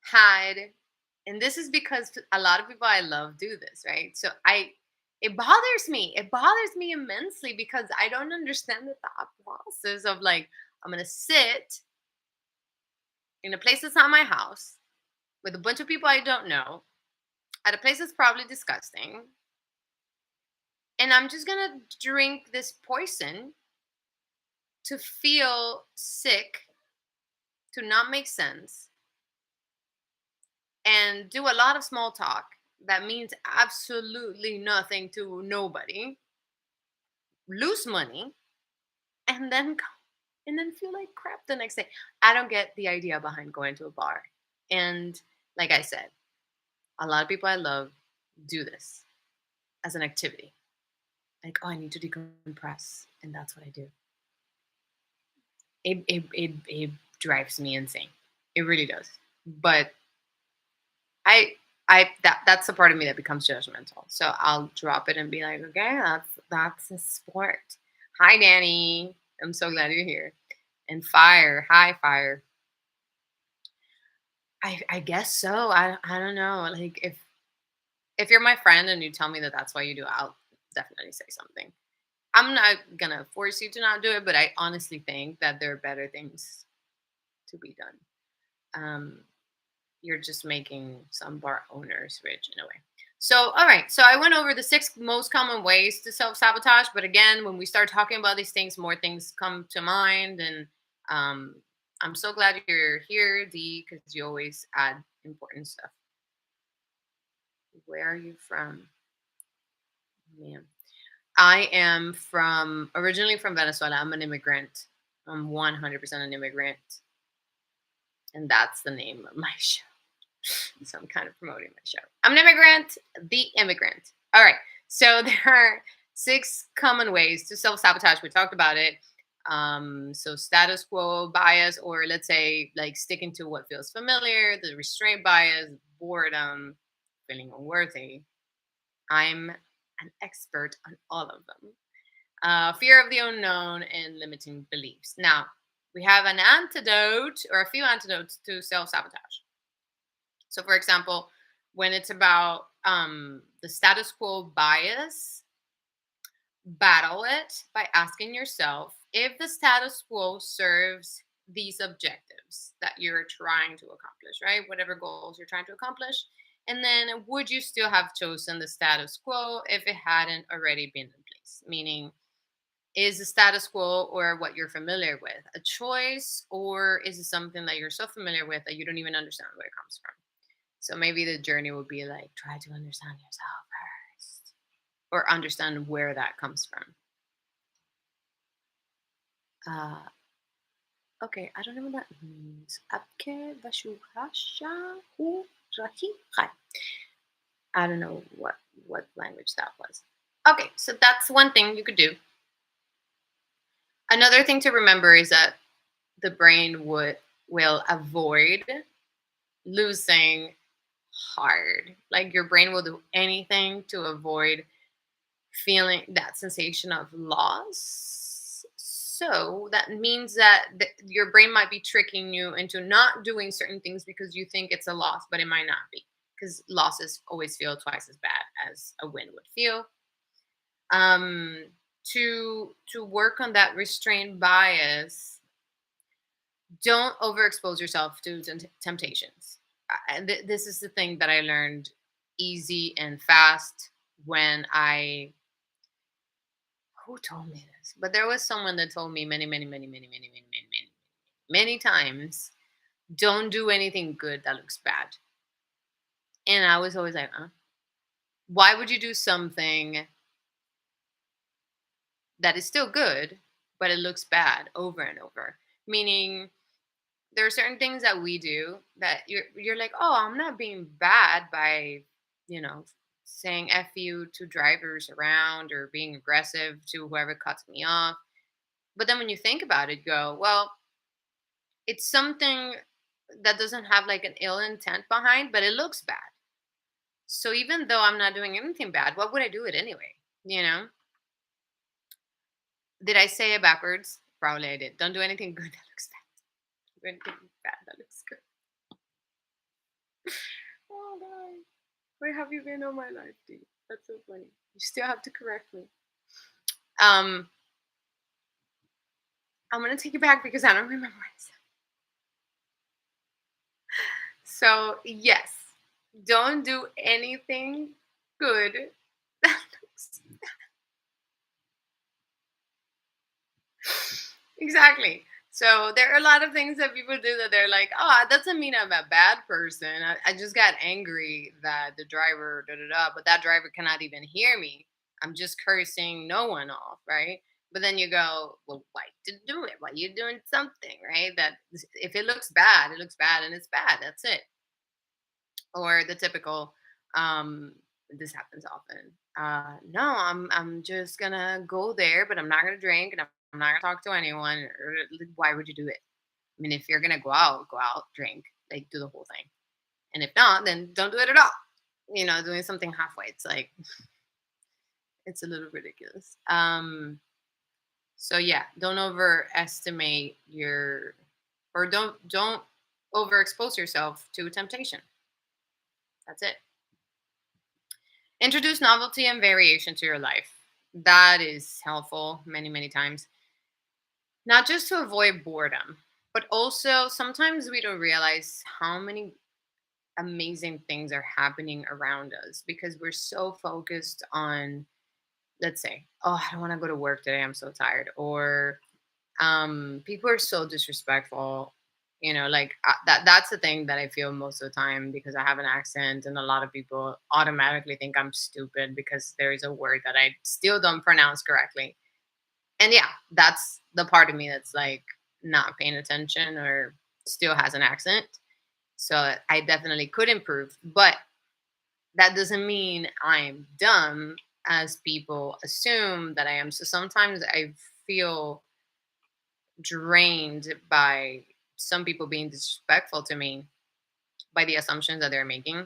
S1: had, and this is because a lot of people I love do this, right? So it bothers me. It bothers me immensely because I don't understand the thought process of like, I'm going to sit in a place that's not my house with a bunch of people I don't know. at a place that's probably disgusting, and I'm just gonna drink this poison to feel sick, to not make sense, and do a lot of small talk that means absolutely nothing to nobody, lose money, and then feel like crap the next day. I don't get the idea behind going to a bar. And like I said, a lot of people I love do this as an activity. Like, oh, I need to decompress, and that's what I do. It drives me insane. It really does. But I that's the part of me that becomes judgmental. So I'll drop it and be like, okay, that's a sport. Hi, Danny. I'm so glad you're here. And fire, hi, fire. I guess so. I don't know. Like if you're my friend and you tell me that that's why you do it, I'll definitely say something. I'm not gonna force you to not do it, but I honestly think that there are better things to be done. Um, you're just making some bar owners rich in a way. So, all right. So I went over the 6 most common ways to self-sabotage. But again, when we start talking about these things, more things come to mind. And um, I'm so glad you're here, Dee, because you always add important stuff. Where are you from? Man. I am from originally from Venezuela. I'm an immigrant. I'm 100% an immigrant. And that's the name of my show. So I'm kind of promoting my show. I'm an immigrant, the immigrant. All right. So there are 6 common ways to self-sabotage. We talked about it. So status quo bias, or let's say like sticking to what feels familiar, the restraint bias, boredom, feeling unworthy. I'm an expert on all of them. Fear of the unknown and limiting beliefs. Now, we have an antidote or a few antidotes to self-sabotage. So, for example, when it's about the status quo bias, battle it by asking yourself if the status quo serves these objectives that you're trying to accomplish, right? Whatever goals you're trying to accomplish. And then, would you still have chosen the status quo if it hadn't already been in place? Meaning, is the status quo or what you're familiar with a choice, or is it something that you're so familiar with that you don't even understand where it comes from? So maybe the journey would be like, try to understand yourself first, or understand where that comes from. Uh, okay, I don't know what that means. Apke vashukasha hu rahi hai. I don't know what language that was. Okay, so that's one thing you could do. Another thing to remember is that the brain will avoid losing hard. Like your brain will do anything to avoid feeling that sensation of loss. So that means that your brain might be tricking you into not doing certain things because you think it's a loss, but it might not be, because losses always feel twice as bad as a win would feel. Um, to work on that restrained bias, don't overexpose yourself to temptations. This is the thing that I learned easy and fast when I who told me this? But there was someone that told me many times, don't do anything good that looks bad. And I was always like, why would you do something that is still good, but it looks bad over and over? Meaning, there are certain things that we do that you're like, oh, I'm not being bad by, you know, saying F you to drivers around or being aggressive to whoever cuts me off. But then when you think about it, you go, well, it's something that doesn't have like an ill intent behind, but it looks bad. So even though I'm not doing anything bad, what would I do it anyway? You know? Did I say it backwards? Probably I did. Don't do anything good that looks bad. Do anything bad that looks good. Oh God. Where have you been all my life, dude? That's so funny. You still have to correct me. Um, I'm gonna take it back because I don't remember what I said. So yes, Don't do anything good that looks exactly. So there are a lot of things that people do that they're like, oh, it doesn't mean I'm a bad person. I just got angry that the driver, da da da, but that driver cannot even hear me. I'm just cursing no one off, right? But then you go, well, why you do it? Why you doing something, right? That if it looks bad, it looks bad and it's bad. That's it. Or the typical, um, this happens often. No, I'm just gonna go there, but I'm not gonna drink and I'm not gonna talk to anyone. Why would you do it? I mean, if you're gonna go out, drink, like do the whole thing. And if not, then don't do it at all. Doing something halfway. It's like it's a little ridiculous. So yeah, don't overestimate your or don't overexpose yourself to temptation. That's it. Introduce novelty and variation to your life. That is helpful many, many times. Not just to avoid boredom, but also sometimes we don't realize how many amazing things are happening around us because we're so focused on, let's say, oh, I don't want to go to work today. I'm so tired. Or people are so disrespectful. Like that's the thing that I feel most of the time because I have an accent and a lot of people automatically think I'm stupid because there is a word that I still don't pronounce correctly. And yeah, that's the part of me that's like not paying attention or still has an accent. So I definitely could improve, but that doesn't mean I'm dumb as people assume that I am. So sometimes I feel drained by some people being disrespectful to me by the assumptions that they're making.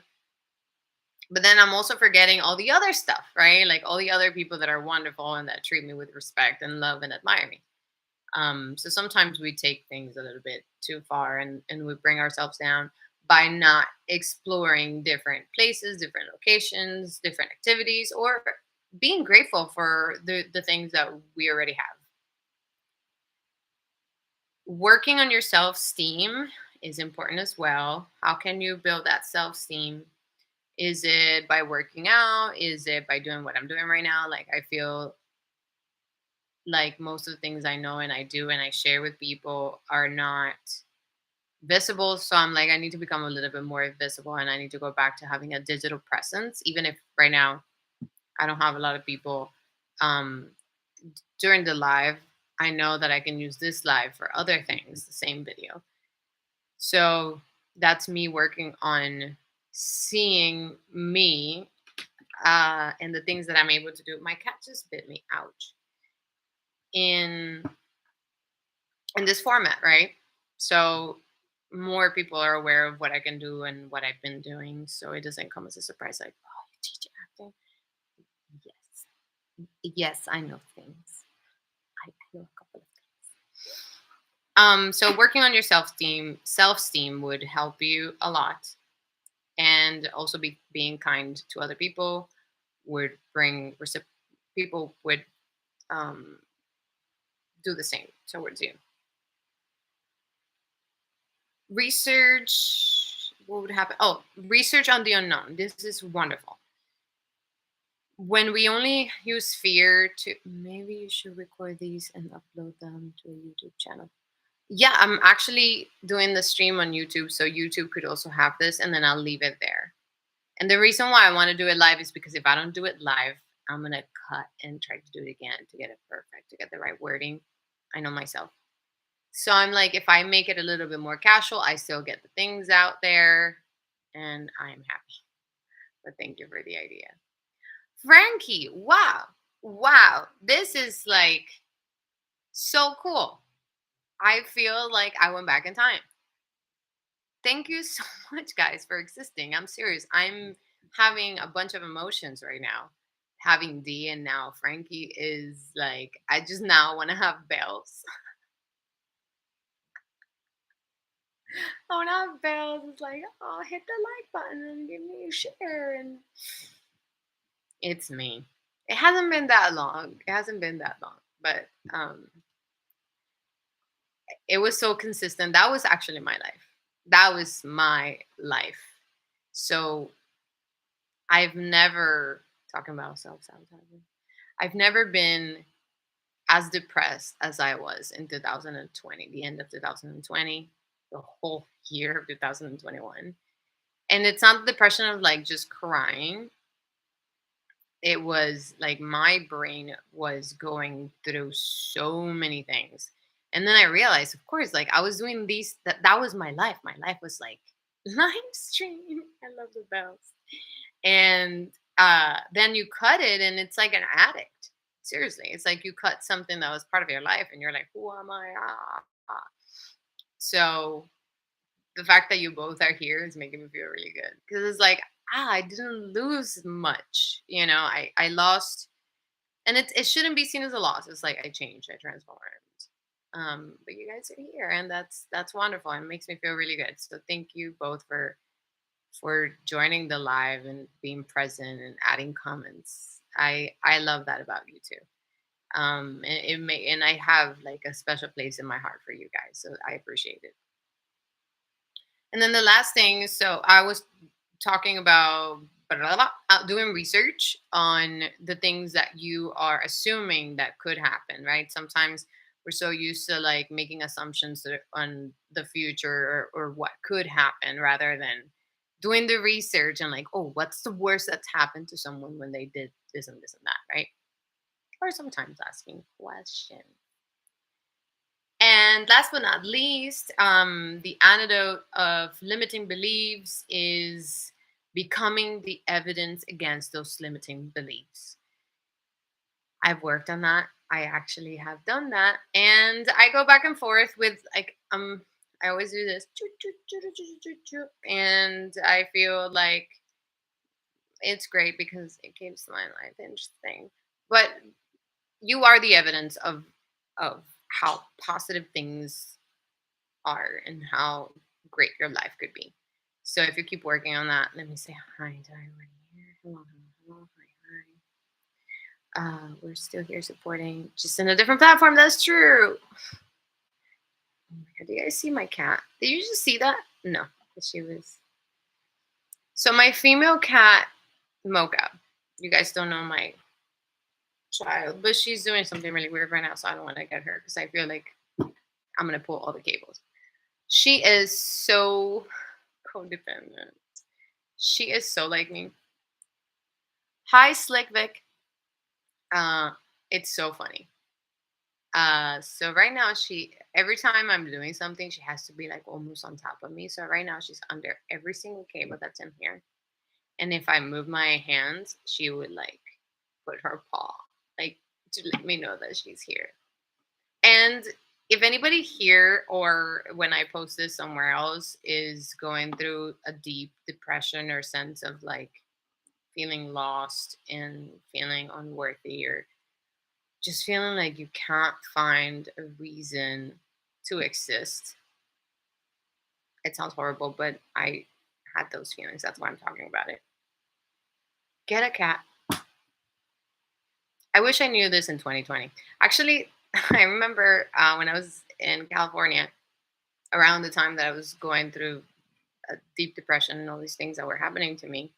S1: But then I'm also forgetting all the other stuff, right? Like all the other people that are wonderful and that treat me with respect and love and admire me. So sometimes we take things a little bit too far and we bring ourselves down by not exploring different places, different locations, different activities, or being grateful for the things that we already have. Working on your self esteem is important as well. How can you build that self esteem? Is it by working out? Is it by doing what I'm doing right now? Like, I feel like most of the things I know and I do and I share with people are not visible. So I'm like, I need to become a little bit more visible and I need to go back to having a digital presence, even if right now I don't have a lot of people um, during the live. I know that I can use this live for other things, the same video. So that's me working on seeing me and the things that I'm able to do. My cat just bit me, ouch, in in this format, right? So more people are aware of what I can do and what I've been doing. So it doesn't come as a surprise like, oh, you teach acting? Yes. Yes, I know things. I know a couple of things. So working on your self-esteem would help you a lot. And also being kind to other people would bring people would um, do the same towards you. Research, what would happen? Oh, research on the unknown. This is wonderful. When we only use fear to, maybe you should record these and upload them to a YouTube channel. Yeah, I'm actually doing the stream on YouTube, so YouTube could also have this, and then I'll leave it there. And the reason why I want to do it live is because if I don't do it live, I'm gonna cut and try to do it again to get it perfect, to get the right wording. I know myself. So I'm like, if I make it a little bit more casual, I still get the things out there, and I am happy. But thank you for the idea. Frankie, wow. Wow. This is like so cool. I feel like I went back in time. Thank you so much, guys, for existing. I'm serious. I'm having a bunch of emotions right now. Having D and now Frankie is like, I just now want to have bells. I want to have bells. It's like, oh, hit the like button and give me a share. And it's me. It hasn't been that long. It hasn't been that long, but it was so consistent. That was actually my life. That was my life. So I've never talking about self-sabotaging. I've never been as depressed as I was in 2020, the end of 2020, the whole year of 2021. And it's not the depression of like just crying. It was like my brain was going through so many things. And then I realized, of course, like I was doing these, that was my life. My life was like live stream. I love the bells. And then you cut it and it's like an addict. Seriously. It's like you cut something that was part of your life and you're like, who am I? Ah. So the fact that you both are here is making me feel really good because it's like, I didn't lose much. I lost, and it shouldn't be seen as a loss. It's like I changed, I transformed. But you guys are here, and that's wonderful. It makes me feel really good. So thank you both for joining the live and being present and adding comments. I love that about you too. And I have like a special place in my heart for you guys. So I appreciate it. And then the last thing, so I was talking about blah, blah, blah, doing research on the things that you are assuming that could happen, right? Sometimes we're so used to like making assumptions on the future or what could happen rather than doing the research and like, oh, what's the worst that's happened to someone when they did this and that, right? Or sometimes asking questions. And last but not least, the antidote of limiting beliefs is becoming the evidence against those limiting beliefs. I've worked on that. I actually have done that. And I go back and forth with like, I always do this. And I feel like it's great because it keeps my life interesting. But you are the evidence of how positive things are and how great your life could be. So if you keep working on that, let me say hi to everyone here. Hello, hello, hello, hi, hi. We're still here supporting, just in a different platform. That's true. Oh my God, do you guys see my cat? Did you just see that? No, 'cause she was. So my female cat, Mocha. You guys don't know my child, but she's doing something really weird right now, so I don't want to get her because I feel like I'm gonna pull all the cables. She is so codependent. She is so like me. Hi, Slick Vic. Uh, it's so funny. So right now every time I'm doing something, she has to be like almost on top of me. So right now she's under every single cable that's in here. And if I move my hands, she would like put her paw, like to let me know that she's here. And if anybody here or when I post this somewhere else is going through a deep depression or sense of like feeling lost and feeling unworthy or just feeling like you can't find a reason to exist. It sounds horrible, but I had those feelings. That's why I'm talking about it. Get a cat. I wish I knew this in 2020. Actually, I remember when I was in California, around the time that I was going through a deep depression and all these things that were happening to me.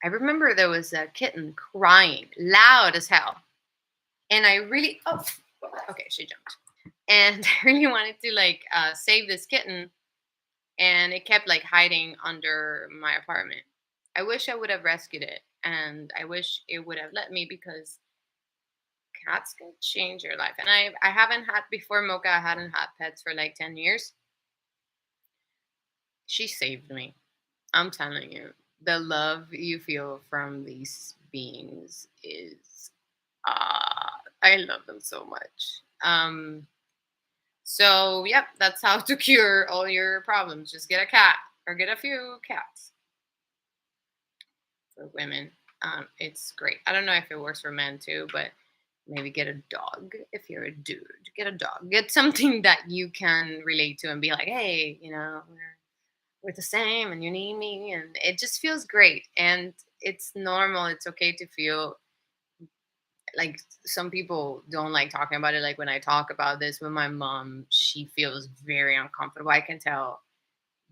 S1: I remember there was a kitten crying loud as hell. And I really, oh, okay, she jumped. And I really wanted to like save this kitten, and it kept like hiding under my apartment. I wish I would have rescued it, and I wish it would have let me because cats can change your life. And I haven't had before Mocha. I hadn't had pets for like 10 years. She saved me. I'm telling you, the love you feel from these beings is I love them so much. So yep, that's how to cure all your problems. Just get a cat or get a few cats for women. It's great. I don't know if it works for men too, but maybe get a dog if you're a dude. Get a dog. Get something that you can relate to and be like, hey, we're the same and you need me, and it just feels great. And it's normal. It's okay to feel like some people don't like talking about it. Like when I talk about this with my mom, she feels very uncomfortable. I can tell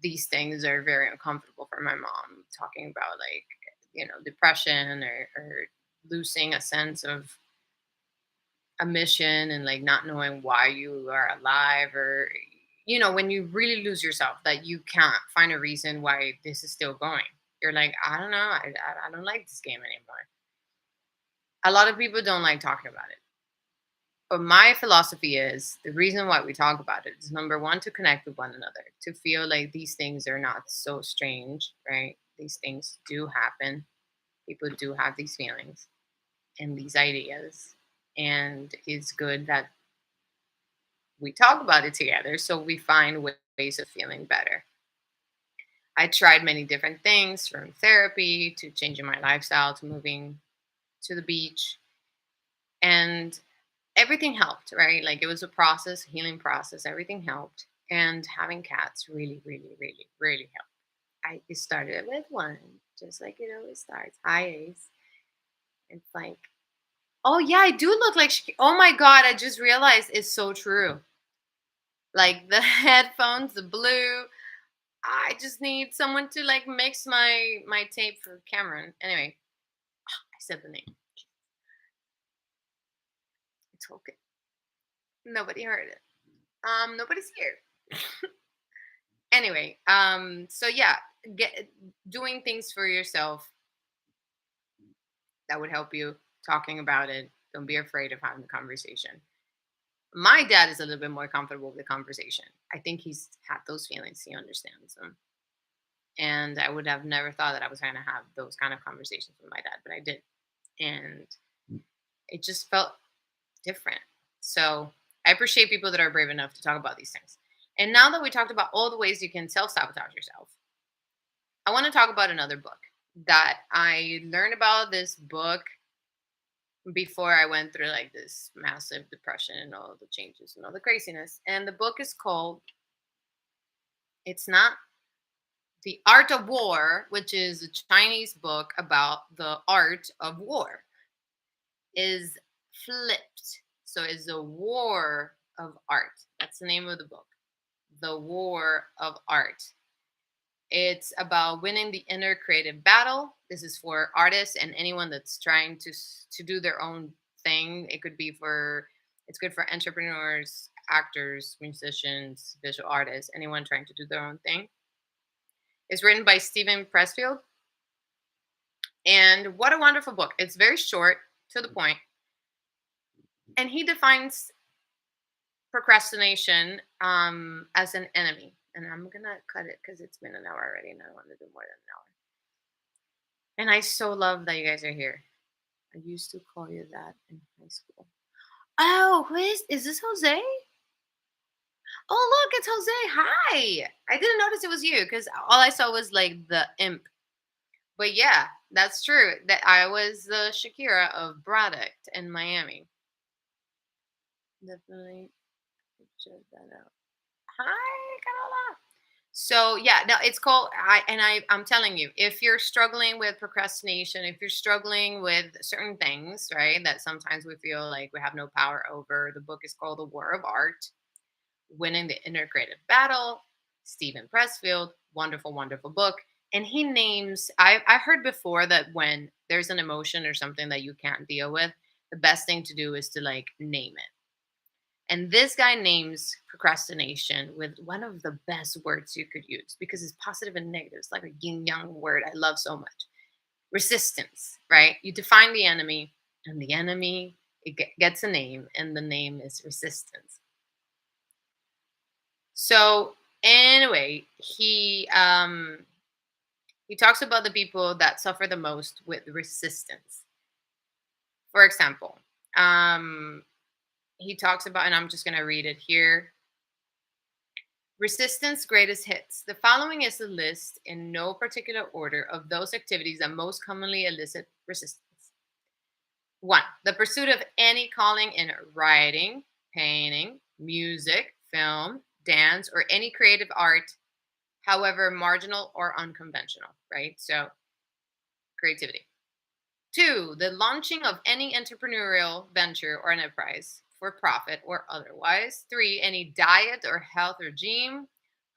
S1: these things are very uncomfortable for my mom talking about like depression or losing a sense of a mission and like not knowing why you are alive, or when you really lose yourself, that you can't find a reason why this is still going. You're like, I don't know, I don't like this game anymore. A lot of people don't like talking about it, but my philosophy is the reason why we talk about it is, number one, to connect with one another, to feel like these things are not so strange, right? These things do happen. People do have these feelings and these ideas, and it's good that we talk about it together so we find ways of feeling better. I tried many different things, from therapy to changing my lifestyle to moving to the beach, and everything helped, right? Like, it was a process, healing process, everything helped. And having cats really, really, really, really helped. I started with one, just like it always starts. Hi, Ace. It's like, oh yeah, I do look like oh my god, I just realized it's so true. Like the headphones, the blue. I just need someone to like mix my tape for Cameron. Anyway, I said the name. It's okay. Nobody heard it. Nobody's here. Anyway, so yeah, get doing things for yourself that would help you, talking about it. Don't be afraid of having the conversation. My dad is a little bit more comfortable with the conversation. I think he's had those feelings. He understands them. And I would have never thought that I was going to have those kind of conversations with my dad, but I did. And it just felt different. So I appreciate people that are brave enough to talk about these things. And now that we talked about all the ways you can self sabotage yourself, I want to talk about another book that I learned about. This book before I went through like this massive depression and all the changes and all the craziness. And the book is called, it's not The Art of War, which is a Chinese book about the art of war, is flipped. So it's a war of art. That's the name of the book. The War of Art. It's about winning the inner creative battle. This is for artists and anyone that's trying to do their own thing. It's good for entrepreneurs, actors, musicians, visual artists, anyone trying to do their own thing. It's written by Stephen Pressfield. And what a wonderful book. It's very short, to the point. And he defines procrastination as an enemy. And I'm going to cut it because it's been an hour already and I want to do more than an hour. And I so love that you guys are here. I used to call you that in high school. Oh, who is this Jose? Oh, look, it's Jose. Hi. I didn't notice it was you because all I saw was like the imp. But yeah, that's true. That I was the Shakira of Braddock in Miami. Definitely check that out. Hi, Carola. So yeah, no, it's called. I'm telling you, if you're struggling with procrastination, if you're struggling with certain things, right, that sometimes we feel like we have no power over, the book is called The War of Art: Winning the Inner Creative Battle. Stephen Pressfield, wonderful, wonderful book. And he names. I heard before that when there's an emotion or something that you can't deal with, the best thing to do is to like name it. And this guy names procrastination with one of the best words you could use, because it's positive and negative. It's like a yin yang word I love so much. Resistance, right? You define the enemy, and the enemy, gets a name, and the name is resistance. So anyway, he talks about the people that suffer the most with resistance. For example, he talks about, and I'm just going to read it here. Resistance greatest hits. The following is a list, in no particular order, of those activities that most commonly elicit resistance. 1. The pursuit of any calling in writing, painting, music, film, dance, or any creative art, however marginal or unconventional, right? So, creativity. 2. The launching of any entrepreneurial venture or enterprise, for profit or otherwise. 3. Any diet or health regime.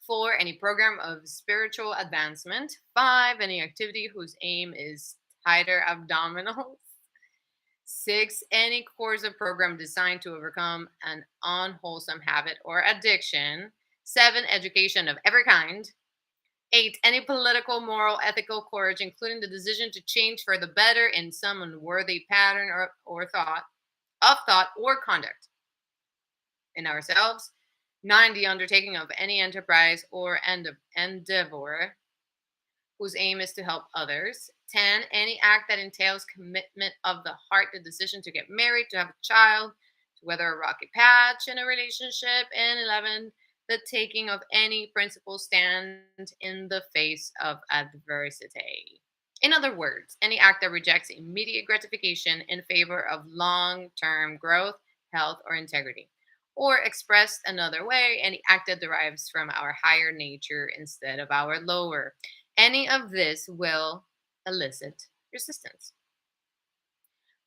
S1: 4. Any program of spiritual advancement. 5. Any activity whose aim is Hider abdominals. 6, any course or program designed to overcome an unwholesome habit or addiction. 7, education of every kind. 8, any political, moral, ethical courage, including the decision to change for the better in some unworthy pattern or thought or conduct in ourselves. 9, the undertaking of any enterprise or endeavor whose aim is to help others. 10, any act that entails commitment of the heart, the decision to get married, to have a child, to weather a rocky patch in a relationship. And 11, the taking of any principled stand in the face of adversity. In other words, any act that rejects immediate gratification in favor of long term growth, health, or integrity. Or expressed another way, any act that derives from our higher nature instead of our lower. Any of this will elicit resistance.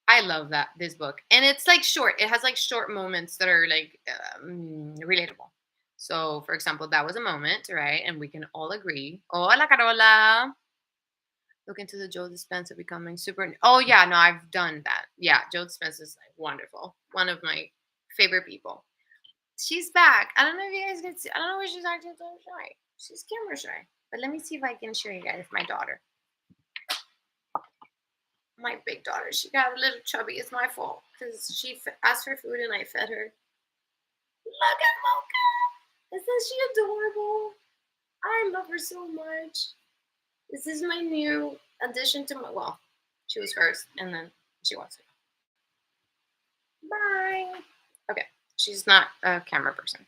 S1: I love that this book, and it's like short. It has like short moments that are like relatable. So, for example, that was a moment, right? And we can all agree. Hola, Carola. Look into the Joe Dispenza becoming super. Oh yeah, no, I've done that. Yeah, Joe Dispenza is like wonderful. One of my favorite people. She's back. I don't know if you guys can see. I don't know where she's acting so shy. She's camera shy. But let me see if I can show you guys my daughter. My big daughter. She got a little chubby. It's my fault because she asked for food and I fed her. Look at Mocha. Isn't she adorable? I love her so much. This is my new addition to my. Well, she was first, and then she wants to go. Bye. Okay, she's not a camera person.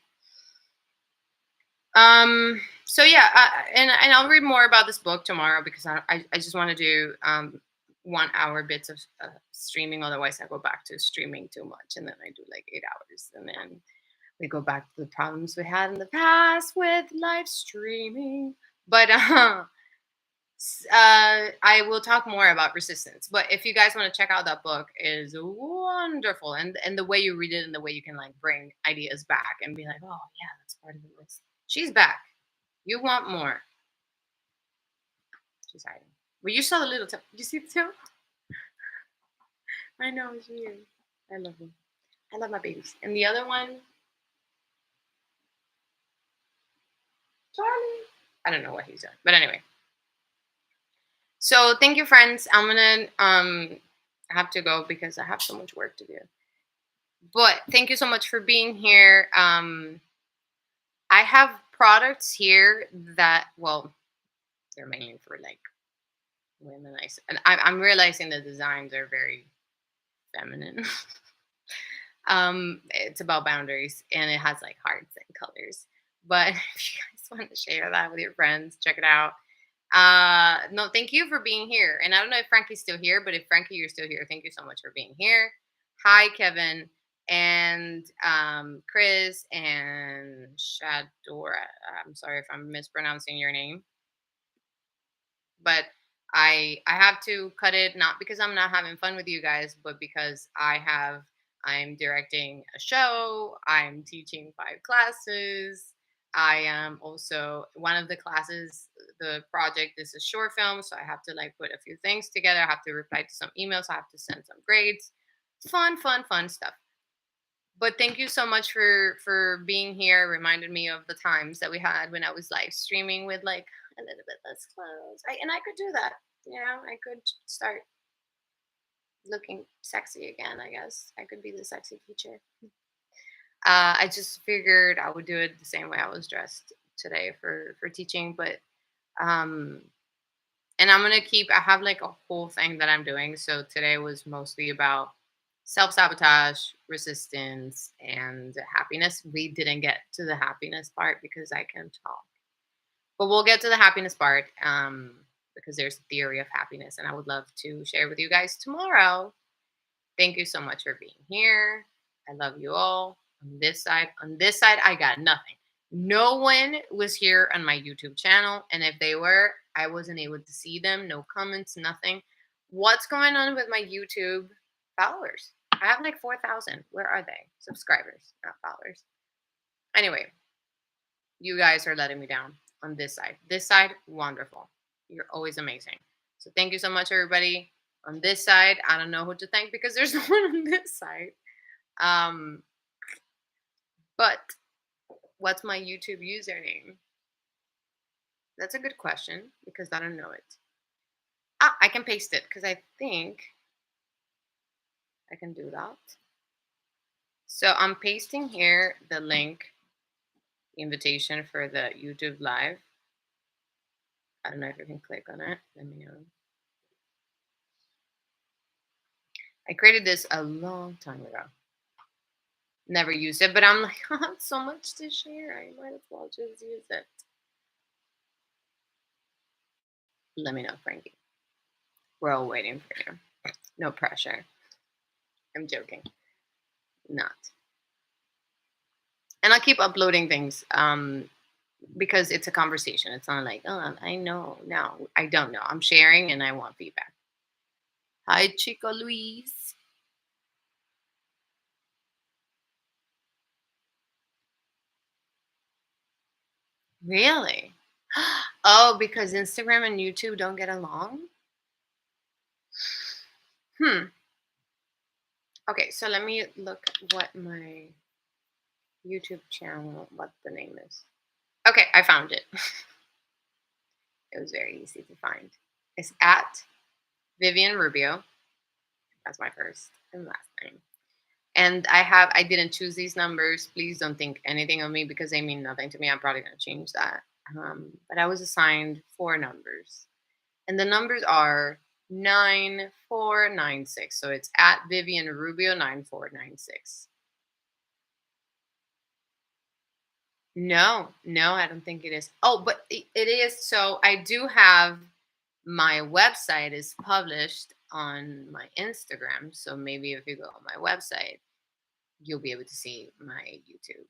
S1: So yeah, and I'll read more about this book tomorrow because I just want to do 1 hour bits of streaming. Otherwise, I go back to streaming too much, and then I do like 8 hours, and then we go back to the problems we had in the past with live streaming. But I will talk more about resistance. But if you guys want to check out that book, it is wonderful, and the way you read it and the way you can like bring ideas back and be like, oh yeah, that's part of the list. She's back. You want more? She's hiding. Well, you saw the little toe. Did you see the toe? I know she is. I love them. I love my babies. And the other one, Charlie. I don't know what he's doing, but anyway. So thank you, friends. I'm gonna have to go because I have so much work to do. But thank you so much for being here. I have products here that, well, they're mainly for like women. And I'm realizing the designs are very feminine. It's about boundaries and it has like hearts and colors. But if you guys want to share that with your friends, check it out. No, thank you for being here. And I don't know if Frankie's still here, but if Frankie, you're still here, thank you so much for being here. Hi, Kevin and Chris and Shadora. I'm sorry if I'm mispronouncing your name, but I have to cut it not because I'm not having fun with you guys, but because I'm directing a show, I'm teaching 5 classes. I am also one of the classes, the project is a short film, so I have to like put a few things together. I have to reply to some emails, I have to send some grades. Fun stuff. But thank you so much for being here. Reminded me of the times that we had when I was live streaming with like a little bit less clothes. And I could do that. You know, I could start looking sexy again, I guess. I could be the sexy teacher. I just figured I would do it the same way I was dressed today for teaching, but um and I'm gonna keep. I have like a whole thing that I'm doing. So today was mostly about self-sabotage, resistance, and happiness. We didn't get to the happiness part because I can talk, but we'll get to the happiness part because there's a theory of happiness, and I would love to share with you guys tomorrow. Thank you so much for being here. I love you all. On this side, I got nothing. No one was here on my YouTube channel. And if they were, I wasn't able to see them. No comments, nothing. What's going on with my YouTube followers? I have like 4,000. Where are they? Subscribers, not followers. Anyway, you guys are letting me down on this side. This side, wonderful. You're always amazing. So thank you so much, everybody. On this side, I don't know who to thank because there's no one on this side. Um, but what's my YouTube username? That's a good question because I don't know it. Ah, I can paste it because I think I can do that. So I'm pasting here the link, invitation for the YouTube live. I don't know if you can click on it. Let me know. I created this a long time ago. Never used it, but I'm like, I have so much to share. I might as well just use it. Let me know, Frankie. We're all waiting for you. No pressure. I'm joking. Not. And I'll keep uploading things because it's a conversation. It's not like, oh, I know. No, I don't know. I'm sharing and I want feedback. Hi, Chico Luis. Really? Oh, because Instagram and YouTube don't get along? Hmm. Okay, so let me look what my YouTube channel, what the name is. Okay, I found it. It was very easy to find. It's at Vivian Rubio. That's my first and last name. And I didn't choose these numbers. Please don't think anything of me because they mean nothing to me. I'm probably going to change that. But I was assigned 4 numbers. And the numbers are 9496. So it's at Vivian Rubio 9496. No, no, I don't think it is. Oh, but it is. So I do have my website is published on my Instagram. So maybe if you go on my website, you'll be able to see my YouTube.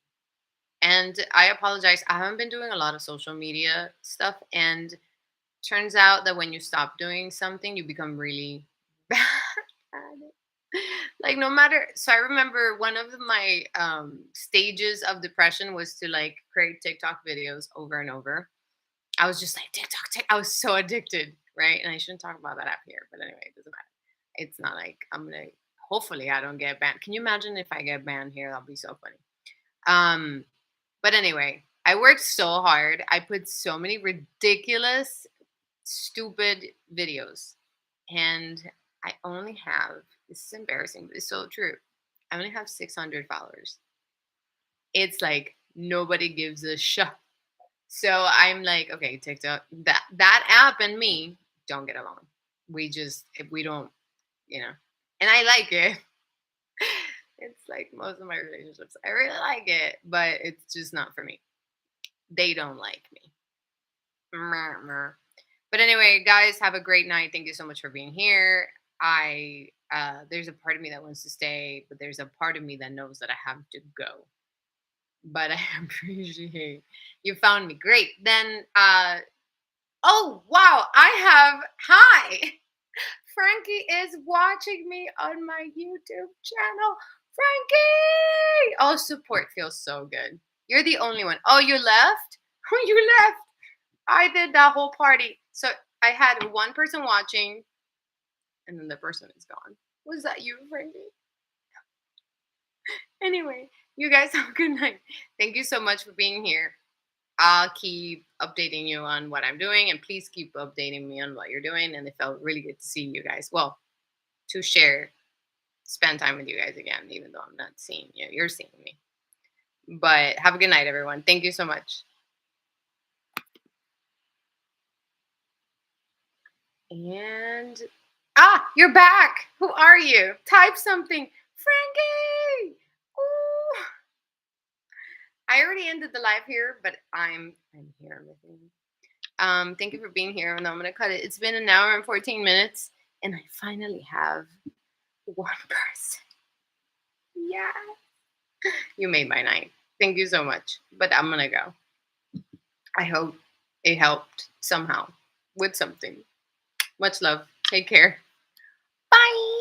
S1: And I apologize. I haven't been doing a lot of social media stuff. And turns out that when you stop doing something, you become really bad at it. Like no matter, so I remember one of my stages of depression was to like create TikTok videos over and over. I was just like I was so addicted, right? And I shouldn't talk about that app here, but anyway, it doesn't matter. It's not like I'm gonna. Hopefully, I don't get banned. Can you imagine if I get banned here? That'll be so funny. Um, but anyway, I worked so hard. I put so many ridiculous, stupid videos, and I only have. This is embarrassing, but it's so true. I only have 600 followers. It's like nobody gives a shit. So I'm like, okay, TikTok, that app and me don't get along. We just if we don't, and I like it. It's like most of my relationships. I really like it, but it's just not for me. They don't like me. Mer, mer. But anyway, guys, have a great night. Thank you so much for being here. I there's a part of me that wants to stay, but there's a part of me that knows that I have to go. But I appreciate you found me. Great. Then oh wow, I have hi. Frankie is watching me on my YouTube channel. Frankie! Oh, support feels so good. You're the only one. Oh, you left? Oh, you left. I did that whole party. So I had one person watching, and then the person is gone. Was that you, Frankie? Anyway, you guys have a good night. Thank you so much for being here. I'll keep updating you on what I'm doing, and please keep updating me on what you're doing. And it felt really good to see you guys. Well, to share, spend time with you guys again, even though I'm not seeing you. You're seeing me. But have a good night, everyone. Thank you so much. And you're back. Who are you? Type something. Frankie. Ooh. I already ended the live here, but I'm here with you. Thank you for being here. And I'm gonna cut it. It's been an hour and 14 minutes, and I finally have one person. Yeah. You made my night. Thank you so much. But I'm gonna go. I hope it helped somehow with something. Much love. Take care. Bye.